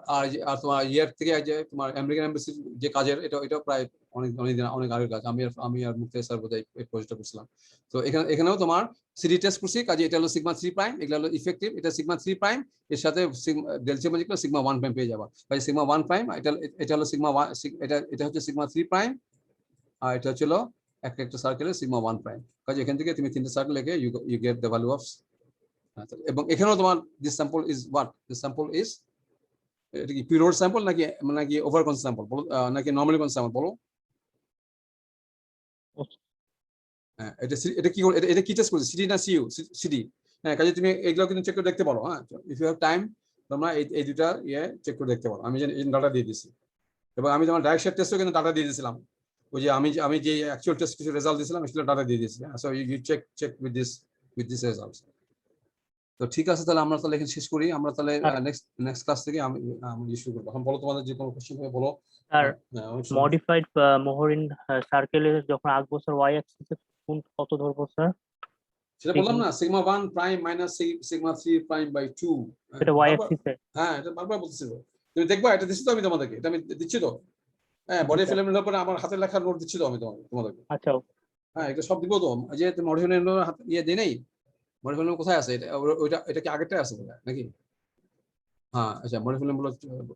[SPEAKER 1] আর তোমার ইয়ার থেকে যে তোমার আমেরিকান এমবাসির যে কাজের, এটা প্রায় অনেক আগের কাজ। আমি আর মুক্তার স্যার বোধহয় এই প্রজেক্টটা করছিলাম। তো এখানেও তোমার সিডি টেস্ট করছি, কাজে এটা হলো সিগমা 3 প্রাইম, এগুলো হলো ইফেক্টিভ, এটা সিগমা 3 প্রাইম, এর সাথে ডেল সিগমা যেগুলো সিগমা 1 প্রাইম পেয়ে যাবা। কাজে সিগমা 1 প্রাইম, এটা হলো সিগমা 1, এটা হচ্ছে সিগমা 3 প্রাইম, আর এটা হচ্ছে একটা সার্কেলের সিগমা 1 প্রাইম। কাজে এখান থেকে তুমি 3টে সার্কেল লিখে you get the value of. এবং এখানেও তোমার this sample is what, this sample is, এটা কি পিরিয়ড স্যাম্পল নাকি ওভার কনস স্যাম্পল বলো, নাকি নরমালি কনস স্যাম্পল বলো? হ্যাঁ, এটা কি টেস্ট করছে, সিডি না সিইউ? সিডি। হ্যাঁ, কাজে তুমি এগুলো কিন্তু চেক করে দেখতে পারো। হ্যাঁ, ইফ ইউ হ্যাভ টাইম তোমরা এই দুটা চেক করে দেখতে পারো। আমি যে ডাটা দিয়ে দিচ্ছি, এবং আমি তোমার ডাইরেক্ট টেস্টও কিন্তু ডাটা দিয়ে দিয়েছিলাম। ওই যে আমি যে অ্যাকচুয়াল টেস্ট কিছু রেজাল্ট দিয়েছিলাম, সেটা ডাটা দিয়ে দিয়েছি। So you check with this results. তো ঠিক আছে, তাহলে আমরা তাহলে এখানে শেষ করি। আমরা তাহলে
[SPEAKER 2] স্যার
[SPEAKER 1] নেক্সট ক্লাস থেকে আমি শুরু করবো। এখন বলো তোমাদের যে কোনো কোশ্চেন হবে বলো।
[SPEAKER 2] স্যার
[SPEAKER 1] অনেক সুন্দর।
[SPEAKER 2] মডিফাইড মোহরিন সার্কেলে যখন আঁকবো স্যার ওয়াই অ্যাক্সিসে কত ধরবো স্যার?
[SPEAKER 1] সেটা বললাম না, sigma 1 prime minus sigma 3 prime by 2।
[SPEAKER 2] এটা ওয়াই অ্যাক্সিসে।
[SPEAKER 1] হ্যাঁ, এটা বারবার বলতেছি তো। তুমি দেখবা, এটা দিচ্ছি তো আমি তোমাদেরকে, এটা আমি দিচ্ছি তো। হ্যাঁ, বডি ফিল্মের উপরে আমার হাতের লেখা নোট দিচ্ছি তো আমি তোমাদেরকে।
[SPEAKER 2] আচ্ছা
[SPEAKER 1] হ্যাঁ, এটা সব দিব তো। যে মডি ফিল্মের ইয়ে দিই নাই, মডি ফিল্ম কোথায় আছে? এটা কি আগেরটাই আছে নাকি? হ্যাঁ, আচ্ছা, মডি ফিল্ম গুলো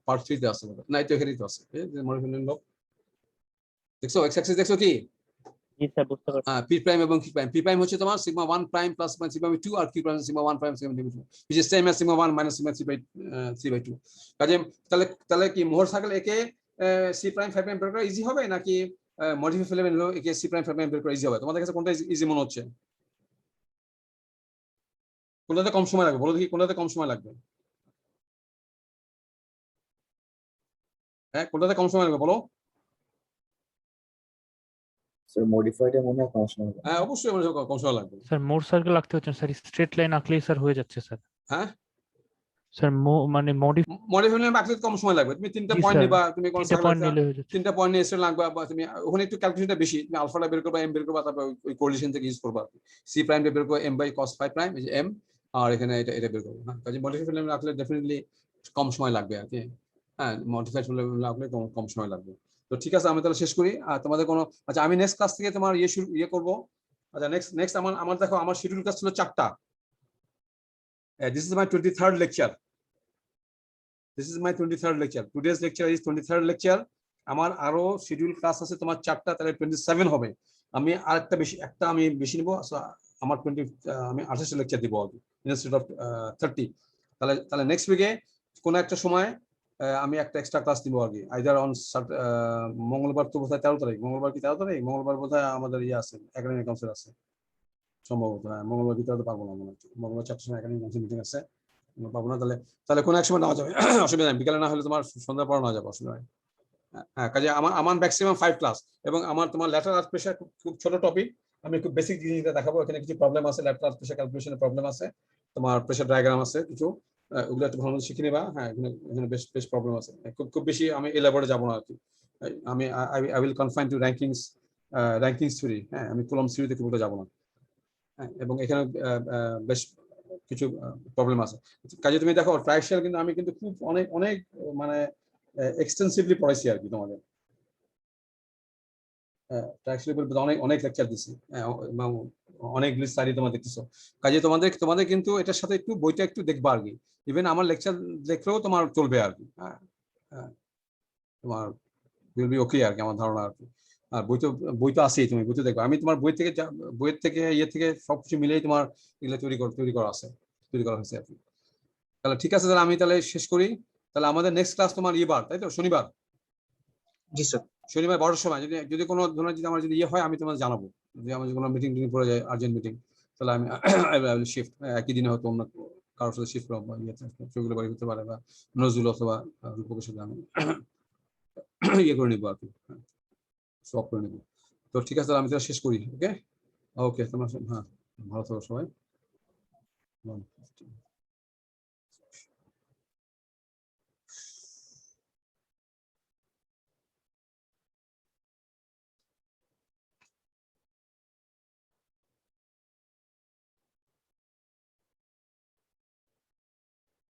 [SPEAKER 1] পার্ট 3 তে আছে না, এই তো এখানেই তো আছে। মডি ফিল্ম দেখছো, এক্স অ্যাক্সিস দেখছো কি?
[SPEAKER 2] জি স্যার বুঝতে পারছি।
[SPEAKER 1] পি প্রাইম এবং কি প্রাইম। পি প্রাইম হচ্ছে তোমার সিগমা 1 প্রাইম প্লাস সিগমা 2, আর কি prime sigma 1 prime sigma 2, which is same as sigma 1 minus sigma 3/2। কাজে তাহলে কি মোহর সার্কেল একে সি প্রাইম 5 প্রাইম বের করা ইজি হবে, নাকি মডিফাই ফিল্ম একে সি প্রাইম 5 প্রাইম বের করা ইজি হবে? তোমাদের কাছে কোনটা ইজি মনে হচ্ছে? কোনটাতে কম সময় লাগবে বলো দেখি, কোনটাতে কম সময় লাগবে? হ্যাঁ, কোনটাতে কম সময় লাগবে বলো?
[SPEAKER 5] স্যার মডিফাইড মনে হয় কম সময় লাগবে।
[SPEAKER 1] হ্যাঁ, অবশ্যই কম সময় লাগবে।
[SPEAKER 6] স্যার মোর সার্কেল আঁকতে হচ্ছে স্যার, স্ট্রেট লাইন আঁকলেই স্যার হয়ে যাচ্ছে স্যার।
[SPEAKER 1] হ্যাঁ,
[SPEAKER 6] স্যার মানে
[SPEAKER 1] মডিফাই ফিল্ম আঁকতে কম সময় লাগবে। তুমি তিনটা পয়েন্ট নিবা, তুমি কোন
[SPEAKER 6] তিনটে পয়েন্ট নিলে হয়ে যাচ্ছে।
[SPEAKER 1] তিনটা পয়েন্ট নিয়ে এসে লাগবে, বা তুমি ওখানে একটু ক্যালকুলেশনটা বেশি, তুমি আলফাটা বের করবা, এম বের করবা, তারপর ওই কোরিলেশন থেকে ইউজ করবা। সি প্রাইম বের করবা এম বাই কস 5 প্রাইম, এই যে এম, আর এখানে এটা বের করবো। হ্যাঁ, কাজে মডিফাই ফিল্ম রাখলে ডেফিনেটলি কম সময় লাগবে আর কি। হ্যাঁ, মডিফাইড ফিল্ম রাখলে কম সময় লাগবে। তো ঠিক আছে, আমি তাহলে শেষ করি। আর তোমাদের কোনো, আচ্ছা, আমি নেক্সট ক্লাস থেকে তোমার ইয়ে করবো। আচ্ছা, নেক্সট আমার দেখো, আমার শিডিউল ক্লাস ছিল 4টা। This is my 23rd lecture. This is my 23rd lecture. Today's lecture is 23rd lecture. আমার আরো শিডিউল ক্লাস আছে তোমার 4টা, তাহলে 27 হবে। আমি আরেকটা আমি বেশি নিব। আমার আমি 28 লেকচার দিব ইনস্টেড অফ 30। তাহলে নেক্সট উইকে কোন একটা সময় আমি একটা এক্সট্রা ক্লাস দিব আর কি। আইদার অন মঙ্গলবার, তো বোধহয় 13 তারিখ। মঙ্গলবার কি 13 তারিখ? মঙ্গলবার বোধহয় আমাদের ইয়ে আছে, একাডেমিক কাউন্সিল আছে সম্ভবত। হ্যাঁ, মঙ্গলবার ভিতরে তো পারবো না মনে হচ্ছে। মঙ্গলবার 4টার সময় একাডেমিক কাউন্সিল মিটিং আছে, পাবো না। তাহলে কোন এক সময় নেওয়া যাবে, অসুবিধা নেই। বিকালে না হলে তোমার সন্ধ্যার পর নেওয়া যাবে, অসুবিধা নেই। হ্যাঁ, কাজে আমার ম্যাক্সিমাম 5 ক্লাস, এবং আমার তোমার ল্যাটারাল আর্থ প্রেশার খুব ছোট টপিক। আমি খুব বেসিক জিনিসটা দেখাবো। এখানে কিছু প্রবলেম আছে, ল্যাটারাল আর্থ প্রেশার ক্যালকুলেশনের প্রবলেম আছে, তোমার প্রেশার ডায়াগ্রাম আছে কিছু, ওগুলো একটু ভালো শিখে নেবা। হ্যাঁ, এখানে বেশ প্রবলেম আছে। খুব বেশি আমি এলাবোরেটে যাবো না আর কি। আমি I will confine to rankings theory. হ্যাঁ, আমি কুলম্ব থিওরিতে খুব যাবো না। হ্যাঁ, এবং এখানে বেশ কিছু প্রবলেম আছে। কাজে তুমি দেখো, ট্রাইক্সিয়াল কিন্তু আমি কিন্তু খুব অনেক মানে এক্সটেন্সিভলি পড়াইছি আর কি তোমাদের। ট্রাইক্সিয়াল অনেক লেকচার দিছি, অনেকগুলি স্টাডি তোমার দেখতেছো। কাজে তোমাদের কিন্তু এটার সাথে একটু বইটা একটু দেখবা আর কি। ইভেন আমার লেকচার দেখলেও তোমার চলবে আর কি। হ্যাঁ, তোমার উইল বি ওকে আর কি, আমার ধারণা আর কি। আর বই তো আছেই, তুমি বই তো দেখবে। আমি তোমার বইয়ের থেকে থেকে সবকিছু মিলেই তোমার এগুলো তৈরি করা হয়েছে আর কি। তাহলে ঠিক আছে, তাহলে আমি শেষ করি। তাহলে আমাদের নেক্সট ক্লাস তোমার বার, তাই তো? শনিবার।
[SPEAKER 5] জি স্যার।
[SPEAKER 1] শনিবার 12টার সময়। যদি কোনো ধরনের আমার যদি হয়, আমি তোমাদের জানাবো। যদি আমার কোনো মিটিং পড়ে যায়, আর্জেন্ট মিটিং, তাহলে আমি শিফট একই দিনে হয়তো অন্য কারোর সাথে শিফট করবো, সেগুলো বাড়ি হতে পারে, বা নজরুল অথবা রূপকের সাথে আমি করে নিবো আর কি, সব করে নিবো। তো ঠিক আছে, আমি শেষ করি। ওকে, তোমার, হ্যাঁ, ভালো থাকো সবাই।